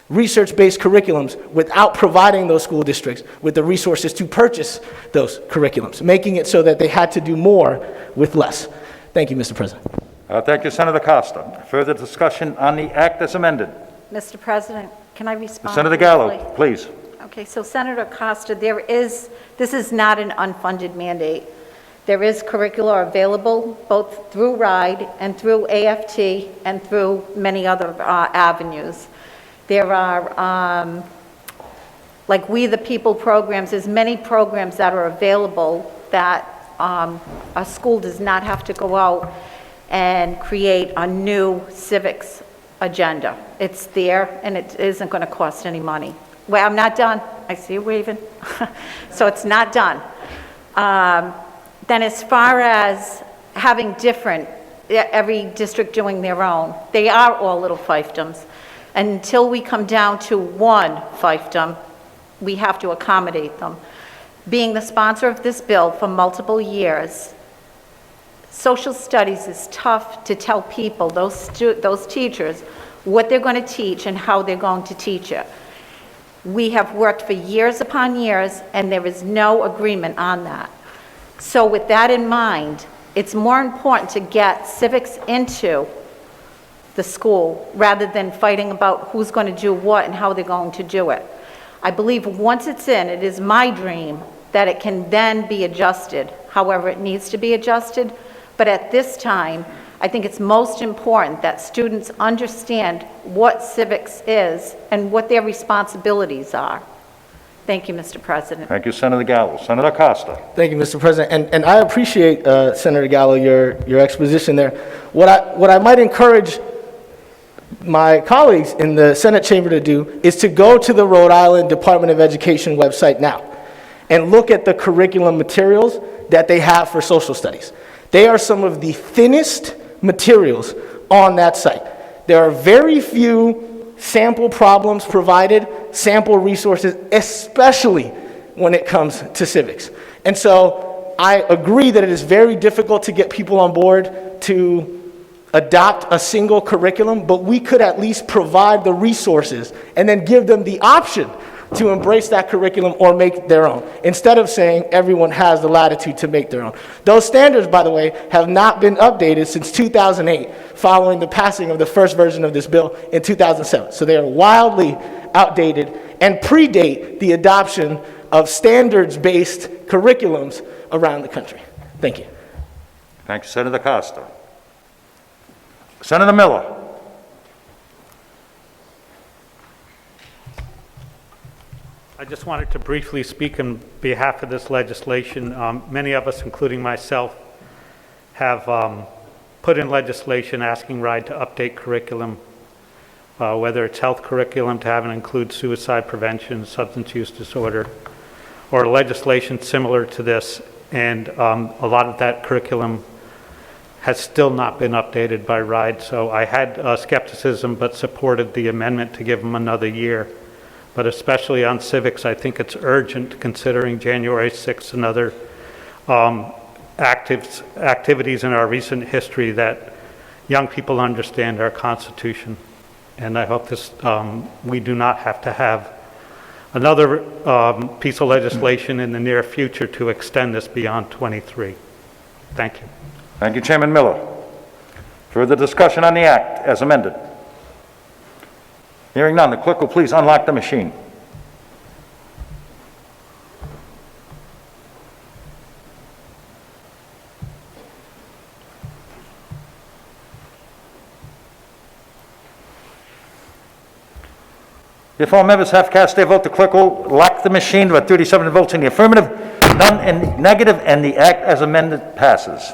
research-based curriculums without providing those school districts with the resources to purchase those curriculums, making it so that they had to do more with less. Thank you, Mr. President. Thank you, Senator Costa. Further discussion on the act as amended? Mr. President, can I respond? Senator Gallo, please. Okay, so Senator Costa, this is not an unfunded mandate. There is curricula available both through RIDE and through AFT and through many other avenues. There are, like We the People programs, there's many programs that are available that a school does not have to go out and create a new civics agenda. It's there and it isn't going to cost any money. Well, I'm not done. I see you waving. So it's not done. Then as far as having different, every district doing their own, they are all little fiefdoms. Until we come down to one fiefdom, we have to accommodate them. Being the sponsor of this bill for multiple years, social studies is tough to tell people, those teachers, what they're going to teach and how they're going to teach it. We have worked for years upon years, and there is no agreement on that. So with that in mind, it's more important to get civics into the school rather than fighting about who's going to do what and how they're going to do it. I believe once it's in, it is my dream that it can then be adjusted, however it needs to be adjusted. But at this time, I think it's most important that students understand what civics is and what their responsibilities are. Thank you, Mr. President. Thank you, Senator Gallo. Senator Costa. Thank you, Mr. President. And I appreciate, Senator Gallo, your exposition there. What I might encourage my colleagues in the Senate chamber to do is to go to the Rhode Island Department of Education website now and look at the curriculum materials that they have for social studies. They are some of the thinnest materials on that site. There are very few sample problems provided, sample resources, especially when it comes to civics. And so I agree that it is very difficult to get people on board to adopt a single curriculum, but we could at least provide the resources and then give them the option to embrace that curriculum or make their own, instead of saying everyone has the latitude to make their own. Those standards, by the way, have not been updated since 2008, following the passing of the first version of this bill in 2007. So they are wildly outdated and predate the adoption of standards-based curriculums around the country. Thank you. Thank you, Senator Costa. Senator Miller. I just wanted to briefly speak on behalf of this legislation. Many of us, including myself, have put in legislation asking RIDE to update curriculum, whether it's health curriculum to have it include suicide prevention, substance use disorder, or legislation similar to this. And a lot of that curriculum has still not been updated by RIDE. So I had skepticism, but supported the amendment to give them another year. But especially on civics, I think it's urgent, considering January 6th and other activities in our recent history, that young people understand our Constitution. And I hope this, we do not have to have another piece of legislation in the near future to extend this beyond 23. Thank you. Thank you, Chairman Miller. Further discussion on the act as amended? Hearing none, the clerk will please unlock the machine. If all members have cast their vote, the clerk will lock the machine with 37 votes in the affirmative, none in the negative, and the act as amended passes.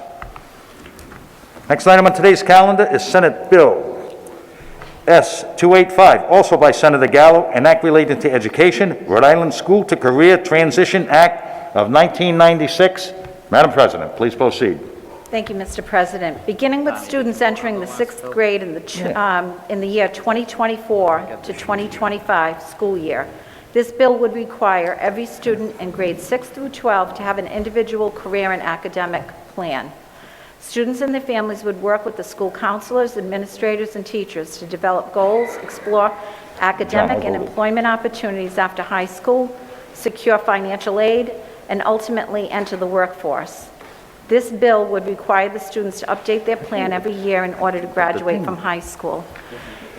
Next item on today's calendar is Senate Bill S-285, also by Senator Gallo, an act related to education, Rhode Island School to Career Transition Act of 1996. Madam President, please proceed. Thank you, Mr. President. Beginning with students entering the 6th grade in the year 2024 to 2025 school year, this bill would require every student in grades 6 through 12 to have an individual career and academic plan. Students and their families would work with the school counselors, administrators, and teachers to develop goals, explore academic and employment opportunities after high school, secure financial aid, and ultimately enter the workforce. This bill would require the students to update their plan every year in order to graduate from high school.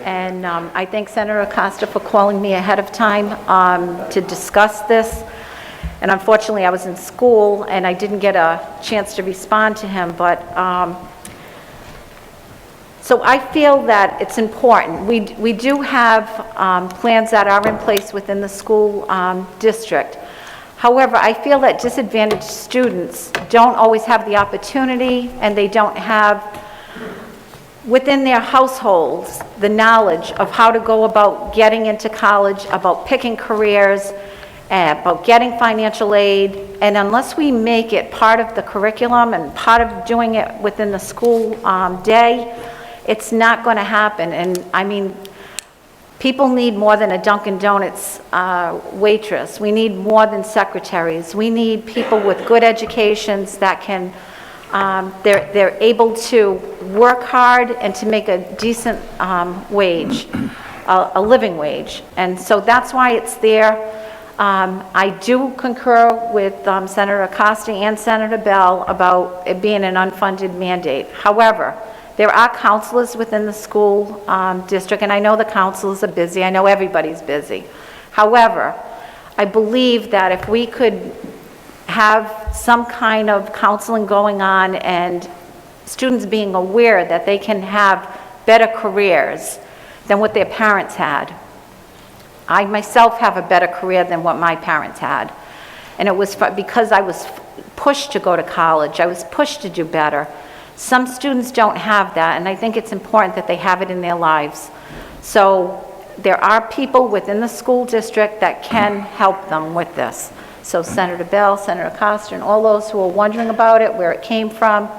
And I thank Senator Acosta for calling me ahead of time to discuss this. And unfortunately, I was in school and I didn't get a chance to respond to him, but so I feel that it's important. We do have plans that are in place within the school district. However, I feel that disadvantaged students don't always have the opportunity, and they don't have within their households the knowledge of how to go about getting into college, about picking careers, about getting financial aid. And unless we make it part of the curriculum and part of doing it within the school day, it's not going to happen. And I mean, people need more than a Dunkin' Donuts waitress. We need more than secretaries. We need people with good educations that can, they're able to work hard and to make a decent wage, a living wage. And so that's why it's there. I do concur with Senator Acosta and Senator Bell about it being an unfunded mandate. However, there are counselors within the school district, and I know the counselors are busy. I know everybody's busy. However, I believe that if we could have some kind of counseling going on and students being aware that they can have better careers than what their parents had. I myself have a better career than what my parents had. And it was because I was pushed to go to college. I was pushed to do better. Some students don't have that, and I think it's important that they have it in their lives. So there are people within the school district that can help them with this. So Senator Bell, Senator Acosta, and all those who are wondering about it, where it came from,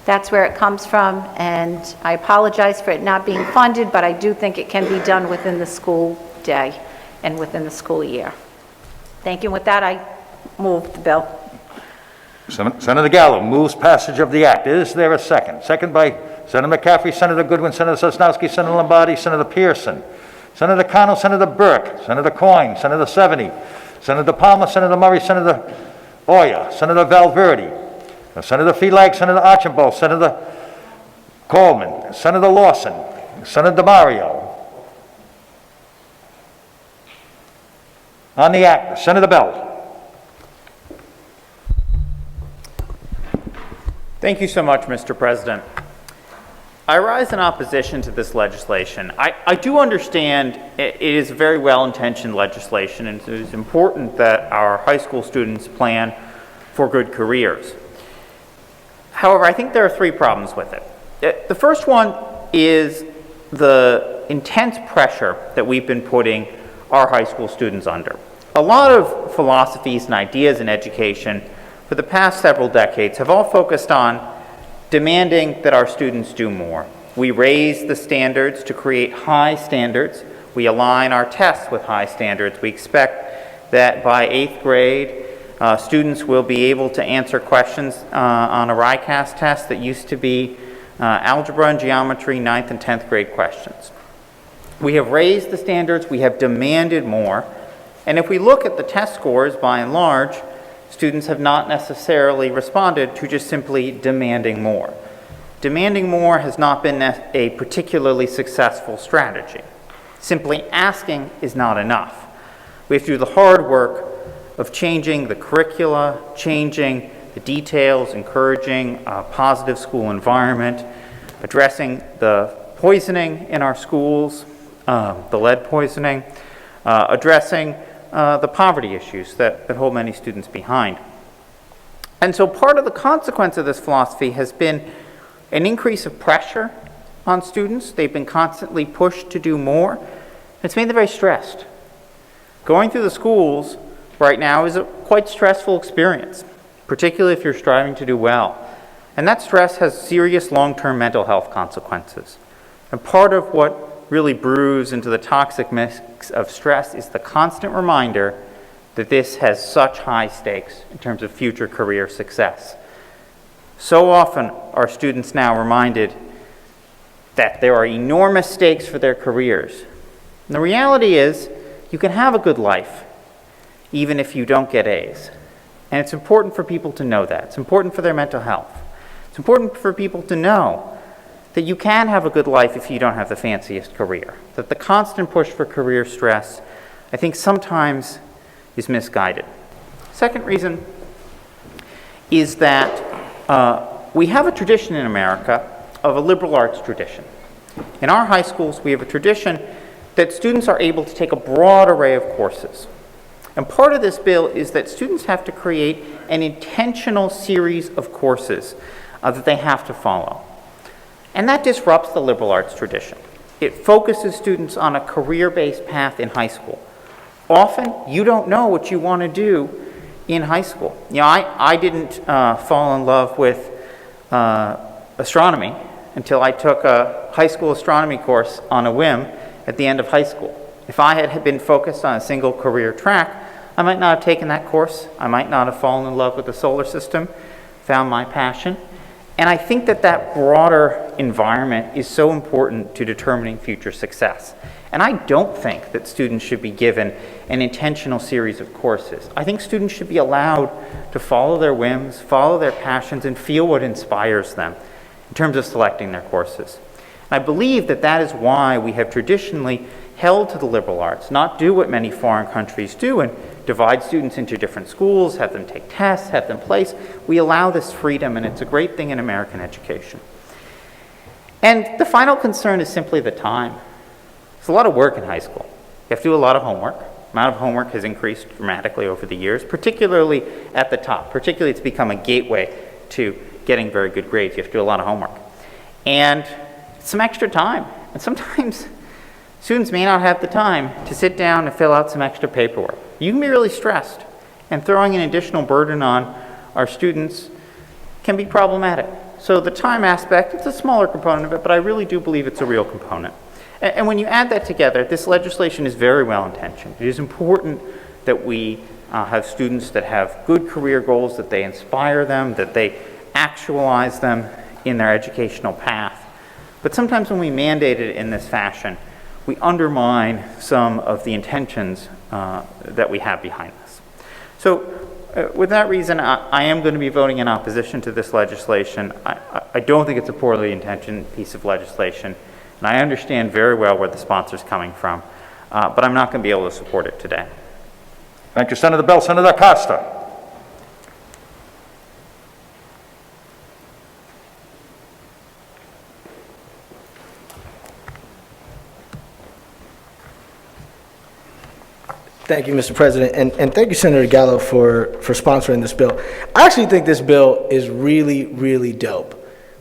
that's where it comes from. And I apologize for it not being funded, but I do think it can be done within the school day and within the school year. Thank you. With that, I move the bill. Senator Gallo moves passage of the act. Is there a second? Second by Senator McCaffrey, Senator Goodwin, Senator Sosnowski, Senator Lombardi, Senator Pearson, Senator Cano, Senator Burke, Senator Coyne, Senator Seveny, Senator DiPalma, Senator Murray, Senator Oya, Senator Valverde, Senator Felag, Senator Archambault, Senator Coleman, Senator Lawson, Senator DeMario. On the act, Senator Bell. Thank you so much, Mr. President. I rise in opposition to this legislation. I do understand it is very well-intentioned legislation, and it is important that our high school students plan for good careers. However, I think there are three problems with it. The first one is the intense pressure that we've been putting our high school students under. A lot of philosophies and ideas in education for the past several decades have all focused on demanding that our students do more. We raise the standards to create high standards. We align our tests with high standards. We expect that by 8th grade, students will be able to answer questions on a RICAS test that used to be algebra and geometry, 9th and 10th grade questions. We have raised the standards, we have demanded more, and if we look at the test scores, by and large, students have not necessarily responded to just simply demanding more. Demanding more has not been a particularly successful strategy. Simply asking is not enough. We have to do the hard work of changing the curricula, changing the details, encouraging a positive school environment, addressing the poisoning in our schools, the lead poisoning, addressing the poverty issues that hold many students behind. And so part of the consequence of this philosophy has been an increase of pressure on students. They've been constantly pushed to do more. It's made them very stressed. Going through the schools right now is a quite stressful experience, particularly if you're striving to do well. And that stress has serious long-term mental health consequences. And part of what really brews into the toxic mix of stress is the constant reminder that this has such high stakes in terms of future career success. So often are students now reminded that there are enormous stakes for their careers. And the reality is you can have a good life even if you don't get A's. And it's important for people to know that. It's important for their mental health. It's important for people to know that you can have a good life if you don't have the fanciest career. That the constant push for career stress, I think sometimes is misguided. Second reason is that we have a tradition in America of a liberal arts tradition. In our high schools, we have a tradition that students are able to take a broad array of courses. And part of this bill is that students have to create an intentional series of courses that they have to follow. And that disrupts the liberal arts tradition. It focuses students on a career-based path in high school. Often, you don't know what you want to do in high school. You know, I didn't fall in love with astronomy until I took a high school astronomy course on a whim at the end of high school. If I had been focused on a single career track, I might not have taken that course. I might not have fallen in love with the solar system, found my passion. And I think that that broader environment is so important to determining future success. And I don't think that students should be given an intentional series of courses. I think students should be allowed to follow their whims, follow their passions, and feel what inspires them in terms of selecting their courses. And I believe that that is why we have traditionally held to the liberal arts, not do what many foreign countries do and divide students into different schools, have them take tests, have them place. We allow this freedom, and it's a great thing in American education. And the final concern is simply the time. It's a lot of work in high school. You have to do a lot of homework. The amount of homework has increased dramatically over the years, particularly at the top. Particularly, it's become a gateway to getting very good grades. You have to do a lot of homework. And some extra time. And sometimes students may not have the time to sit down and fill out some extra paperwork. You can be really stressed, and throwing an additional burden on our students can be problematic. So the time aspect, it's a smaller component of it, but I really do believe it's a real component. And when you add that together, this legislation is very well intentioned. It is important that we have students that have good career goals, that they inspire them, that they actualize them in their educational path. But sometimes when we mandate it in this fashion, we undermine some of the intentions that we have behind this. So with that reason, I am going to be voting in opposition to this legislation. I don't think it's a poorly intentioned piece of legislation, and I understand very well where the sponsor's coming from, but I'm not going to be able to support it today. Thank you, Senator Bell. Senator Costa. Thank you, Mr. President, and thank you, Senator Gallo, for sponsoring this bill. I actually think this bill is really, really dope,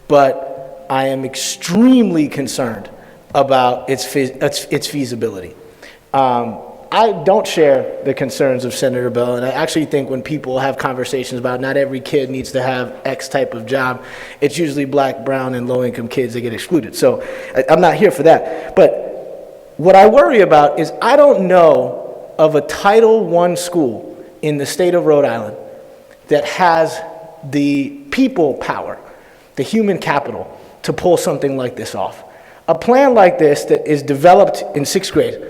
but I am extremely concerned about its feasibility. I don't share the concerns of Senator Bell, and I actually think when people have conversations about not every kid needs to have X type of job, it's usually black, brown, and low-income kids that get excluded. So I'm not here for that. But what I worry about is I don't know of a Title I school in the state of Rhode Island that has the people power, the human capital, to pull something like this off. A plan like this that is developed in 6th grade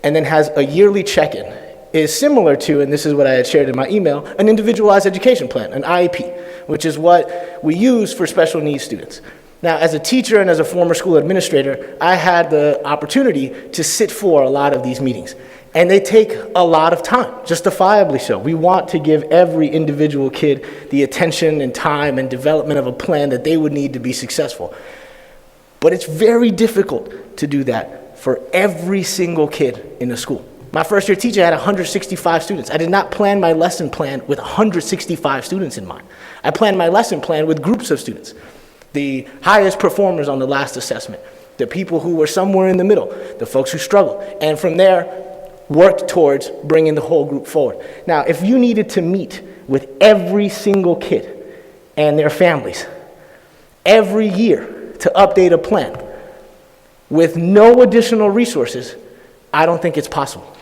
and then has a yearly check-in is similar to, and this is what I had shared in my email, an individualized education plan, an IEP, which is what we use for special needs students. Now, as a teacher and as a former school administrator, I had the opportunity to sit for a lot of these meetings. And they take a lot of time, justifiably so. We want to give every individual kid the attention and time and development of a plan that they would need to be successful. But it's very difficult to do that for every single kid in a school. My first year teacher had 165 students. I did not plan my lesson plan with 165 students in mind. I planned my lesson plan with groups of students. The highest performers on the last assessment, the people who were somewhere in the middle, the folks who struggled. And from there, worked towards bringing the whole group forward. Now, if you needed to meet with every single kid and their families every year to update a plan with no additional resources, I don't think it's possible.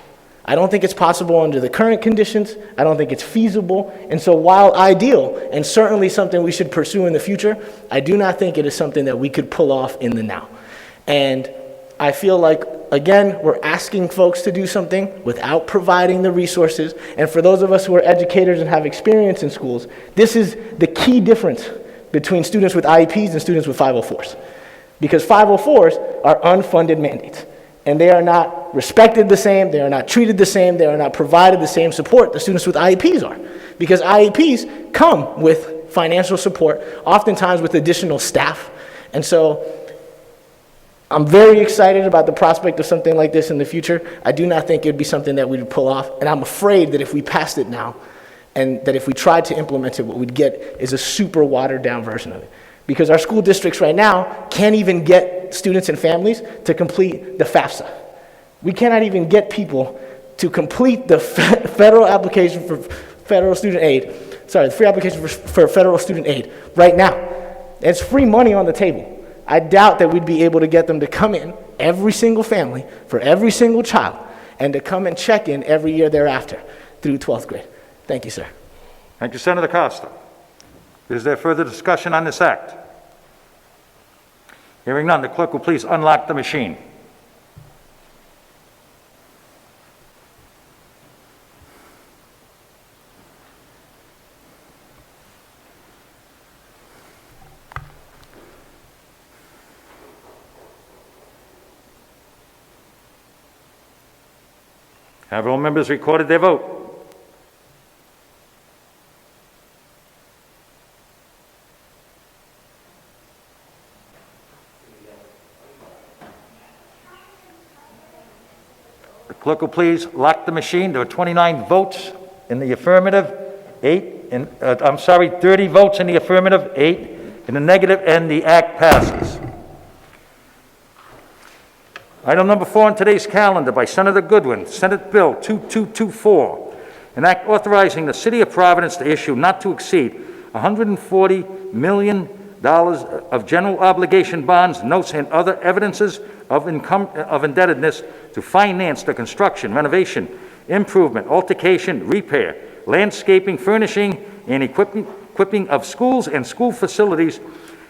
I don't think it's possible under the current conditions. I don't think it's feasible. And so while ideal and certainly something we should pursue in the future, I do not think it is something that we could pull off in the now. And I feel like, again, we're asking folks to do something without providing the resources. And for those of us who are educators and have experience in schools, this is the key difference between students with IEPs and students with 504s. Because 504s are unfunded mandates. And they are not respected the same, they are not treated the same, they are not provided the same support that students with IEPs are. Because IEPs come with financial support, oftentimes with additional staff. And so I'm very excited about the prospect of something like this in the future. I do not think it would be something that we would pull off, and I'm afraid that if we passed it now, and that if we tried to implement it, what we'd get is a super watered down version of it. Because our school districts right now can't even get students and families to complete the FAFSA. We cannot even get people to complete the federal application for federal student aid, the free application for federal student aid right now. It's free money on the table. I doubt that we'd be able to get them to come in, every single family, for every single child, and to come and check in every year thereafter through 12th grade. Thank you, sir. Thank you, Senator Costa. Is there further discussion on this act? Hearing none, the clerk will please unlock the machine. Have all members recorded their vote? The clerk will please lock the machine. There are 29 votes in the affirmative, 30 votes in the affirmative, 8 in the negative, and the act passes. Item number 4 on today's calendar by Senator Goodwin, Senate Bill 2224, an act authorizing the City of Providence to issue not to exceed $140 million of general obligation bonds, notes, and other evidences of indebtedness to finance the construction, renovation, improvement, altercation, repair, landscaping, furnishing, and equipping of schools and school facilities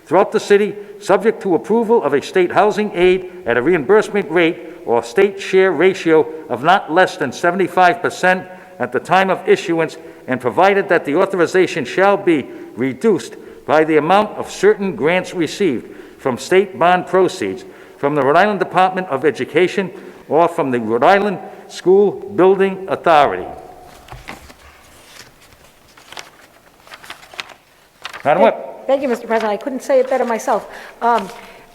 throughout the city, subject to approval of a state housing aid at a reimbursement rate or state share ratio of not less than 75% at the time of issuance, and provided that the authorization shall be reduced by the amount of certain grants received from state bond proceeds from the Rhode Island Department of Education or from the Rhode Island School Building Authority. Madam Whip. Thank you, Mr. President. I couldn't say it better myself.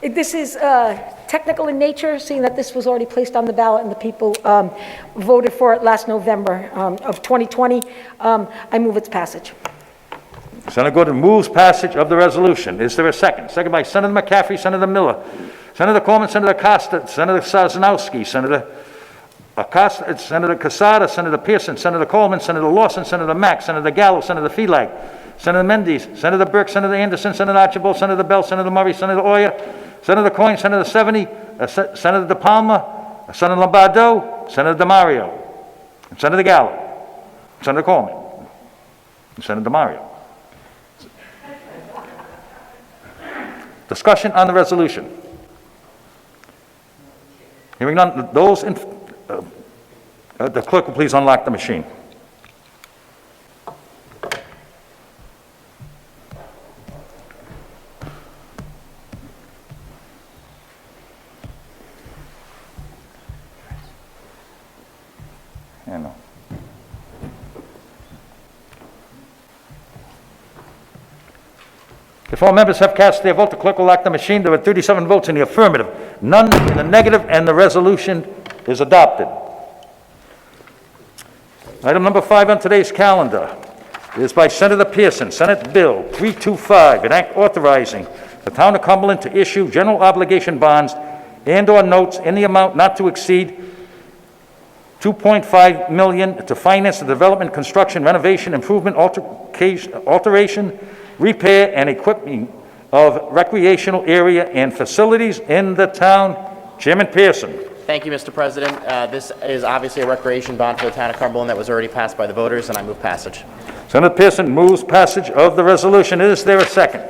This is technical in nature, seeing that this was already placed on the ballot and the people voted for it last November of 2020. I move its passage. Senator Gordon moves passage of the resolution. Is there a second? Second by Senator McCaffrey, Senator Miller, Senator Coleman, Senator Costa, Senator Sosnowski, Senator Acosta, Senator Casada, Senator Pearson, Senator Coleman, Senator Lawson, Senator Mack, Senator Gallo, Senator Felag, Senator Mendes, Senator Burke, Senator Anderson, Senator Archibald, Senator Bell, Senator Murray, Senator Oyer, Senator Coyne, Senator Seveny, Senator DiPalma, Senator Lombardo, Senator DeMario, Senator Gallo, Senator Coleman, and Senator DeMario. Discussion on the resolution. Hearing none, those in, the clerk will please unlock the machine. If all members have cast their vote, the clerk will lock the machine. There are 37 votes in the affirmative, none in the negative, and the resolution is adopted. Item number 5 on today's calendar is by Senator Pearson, Senate Bill 325, an act authorizing the town of Cumberland to issue general obligation bonds and/or notes in the amount not to exceed $2.5 million to finance the development, construction, renovation, improvement, alteration, repair, and equipping of recreational area and facilities in the town. Chairman Pearson. Thank you, Mr. President. This is obviously a recreation bond for the town of Cumberland that was already passed by the voters, and I move passage. Senator Pearson moves passage of the resolution. Is there a second?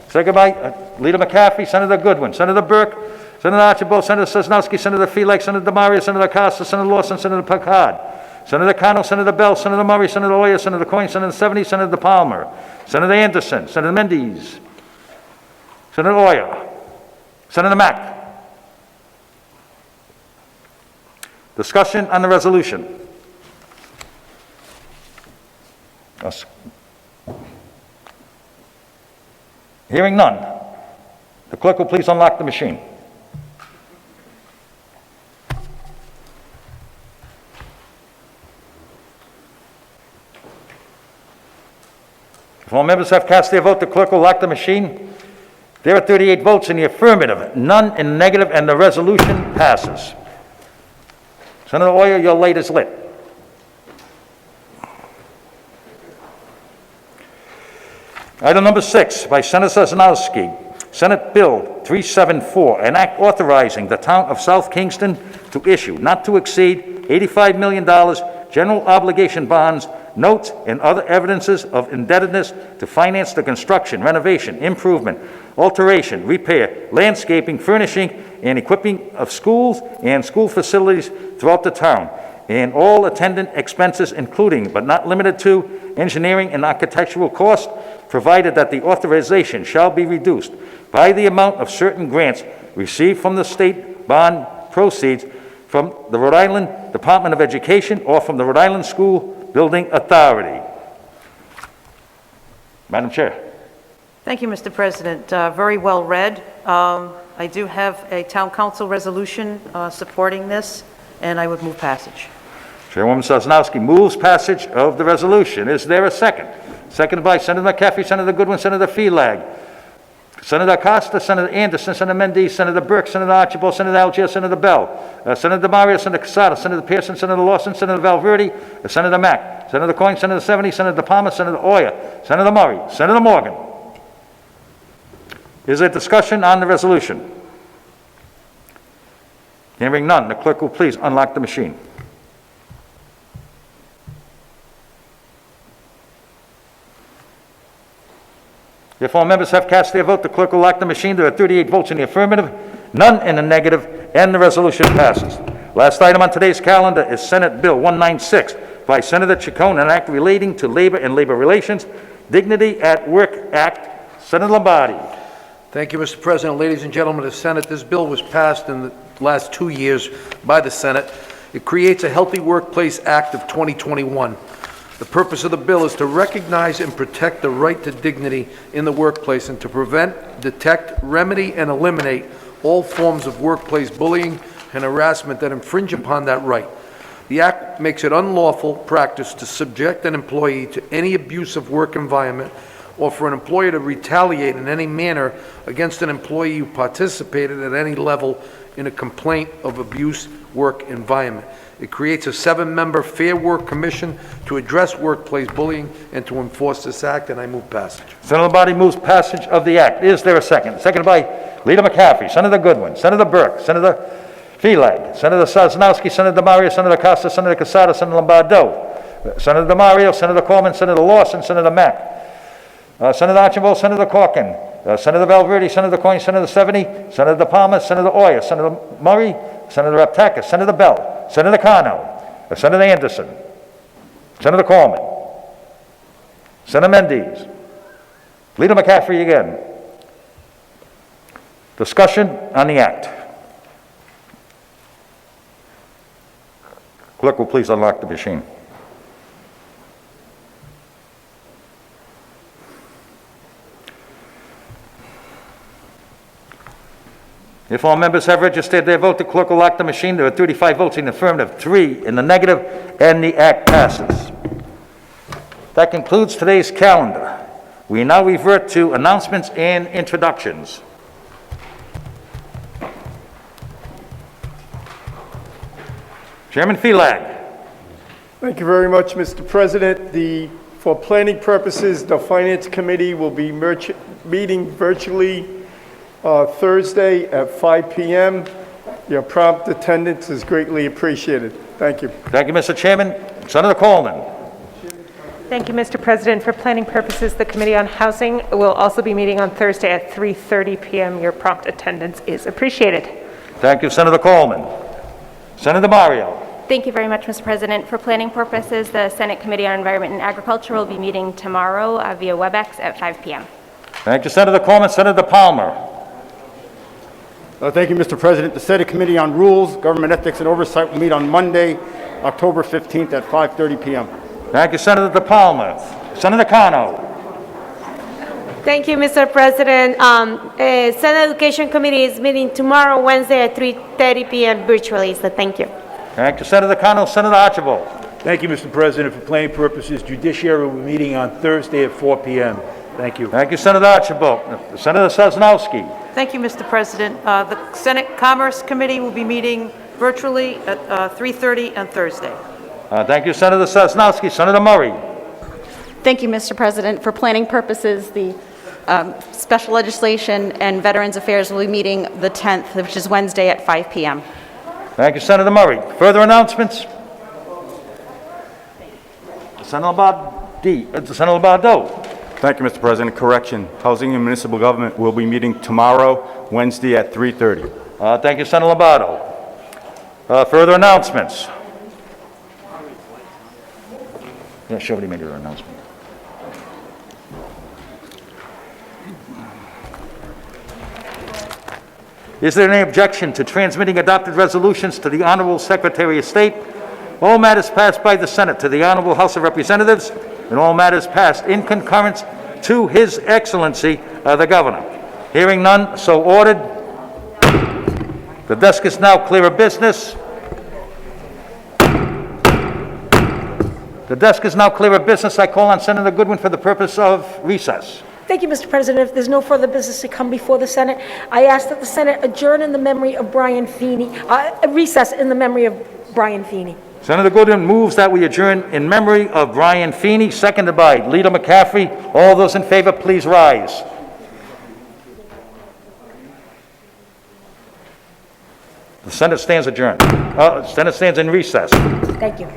Second by Leader McCaffrey, Senator Goodwin, Senator Burke, Senator Archibald, Senator Sosnowski, Senator Felag, Senator DeMario, Senator Costa, Senator Lawson, Senator Picard, Senator Cano, Senator Bell, Senator Murray, Senator Oyer, Senator Coyne, Senator Seveny, Senator DiPalma, Senator Anderson, Senator Mendes, Senator Oyer, Senator Mack. Discussion on the resolution. Hearing none, the clerk will please unlock the machine. If all members have cast their vote, the clerk will lock the machine. There are 38 votes in the affirmative, none in the negative, and the resolution passes. Senator Oyer, your light is lit. Item number 6 by Senator Sosnowski, Senate Bill 374, an act authorizing the town of South Kingston to issue not to exceed $85 million general obligation bonds, notes, and other evidences of indebtedness to finance the construction, renovation, improvement, alteration, repair, landscaping, furnishing, and equipping of schools and school facilities throughout the town, and all attendant expenses, including but not limited to engineering and architectural costs, provided that the authorization shall be reduced by the amount of certain grants received from the state bond proceeds from the Rhode Island Department of Education or from the Rhode Island School Building Authority. Madam Chair. Thank you, Mr. President. Very well read. I do have a town council resolution supporting this, and I would move passage. Chairwoman Sosnowski moves passage of the resolution. Is there a second? Seconded by Senator McCaffrey, Senator Goodwin, Senator Felag, Senator Acosta, Senator Anderson, Senator Mendes, Senator Burke, Senator Archibald, Senator Algier, Senator Bell, Senator DeMario, Senator Casada, Senator Pearson, Senator Lawson, Senator Valverde, Senator Mack, Senator Coyne, Senator Seveny, Senator DiPalma, Senator Oyer, Senator Murray, Senator Morgan. Is there discussion on the resolution? Hearing none, the clerk will please unlock the machine. If all members have cast their vote, the clerk will lock the machine. There are 38 votes in the affirmative, none in the negative, and the resolution passes. Last item on today's calendar is Senate Bill 196 by Senator Cano, an act relating to labor and labor relations, Dignity at Work Act. Senator Lombardi. Thank you, Mr. President. Ladies and gentlemen of the Senate, this bill was passed in the last 2 years by the Senate. It creates a Healthy Workplace Act of 2021. The purpose of the bill is to recognize and protect the right to dignity in the workplace and to prevent, detect, remedy, and eliminate all forms of workplace bullying and harassment that infringe upon that right. The Act makes it unlawful practice to subject an employee to any abusive work environment or for an employer to retaliate in any manner against an employee who participated at any level in a complaint of abuse work environment. It creates a 7-member Fair Work Commission to address workplace bullying and to enforce this act, and I move passage. Senator Lombardi moves passage of the act. Is there a second? Seconded by Leader McCaffrey, Senator Goodwin, Senator Burke, Senator Felag, Senator Sosnowski, Senator DeMario, Senator Costa, Senator Casada, Senator Lombardo, Senator DeMario, Senator Corman, Senator Lawson, Senator Mack, Senator Archibald, Senator Corkin, Senator Valverde, Senator Coyne, Senator Seveny, Senator DiPalma, Senator Oyer, Senator Murray, Senator Aptakis, Senator Bell, Senator Cano, Senator Anderson, Senator Corman, Senator Mendes, Leader McCaffrey again. Discussion on the act. Clerk will please unlock the machine. If all members have registered their vote, the clerk will lock the machine. There are 35 votes in the affirmative, 3 in the negative, and the act passes. That concludes today's calendar. We now revert to announcements and introductions. Chairman Felag. Thank you very much, Mr. President. For planning purposes, the Finance Committee will be meeting virtually Thursday at 5 p.m. Your prompt attendance is greatly appreciated. Thank you. Thank you, Mr. Chairman. Senator Coleman. Thank you, Mr. President. For planning purposes, the Committee on Housing will also be meeting on Thursday at 3:30 p.m. Your prompt attendance is appreciated. Thank you, Senator Coleman. Senator Mario. Thank you very much, Mr. President. For planning purposes, the Senate Committee on Environment and Agriculture will be meeting tomorrow via WebEx at 5 p.m. Thank you, Senator Coleman. Senator DiPalma. Thank you, Mr. President. The Senate Committee on Rules, Government Ethics, and Oversight will meet on Monday, October 15th at 5:30 p.m. Thank you, Senator DiPalma. Senator Cano. Thank you, Mr. President. Senate Education Committee is meeting tomorrow, Wednesday at 3:30 p.m. virtually, so thank you. Thank you, Senator Cano. Senator Archibald. Thank you, Mr. President. For planning purposes, Judiciary will be meeting on Thursday at 4 p.m. Thank you. Thank you, Senator Archibald. Senator Sosnowski. Thank you, Mr. President. The Senate Commerce Committee will be meeting virtually at 3:30 on Thursday. Thank you, Senator Sosnowski. Senator Murray. Thank you, Mr. President. For planning purposes, the Special Legislation and Veterans Affairs will be meeting the 10th, which is Wednesday at 5 p.m. Thank you, Senator Murray. Further announcements? Senator Lombardo. Thank you, Mr. President. Correction. Housing and Municipal Government will be meeting tomorrow, Wednesday at 3:30. Thank you, Senator Lombardo. Further announcements? Yeah, she already made her announcement. Is there any objection to transmitting adopted resolutions to the Honorable Secretary of State? All matters passed by the Senate to the Honorable House of Representatives, and all matters passed in concurrence to His Excellency, the Governor. Hearing none, so ordered. The desk is now clear of business. The desk is now clear of business. I call on Senator Goodwin for the purpose of recess. Thank you, Mr. President. If there's no further business to come before the Senate, I ask that the Senate adjourn in the memory of Brian Feeney, recess in the memory of Brian Feeney. Senator Goodwin moves that we adjourn in memory of Brian Feeney, seconded by Leader McCaffrey. All those in favor, please rise. The Senate stands adjourned. Senate stands in recess. Thank you.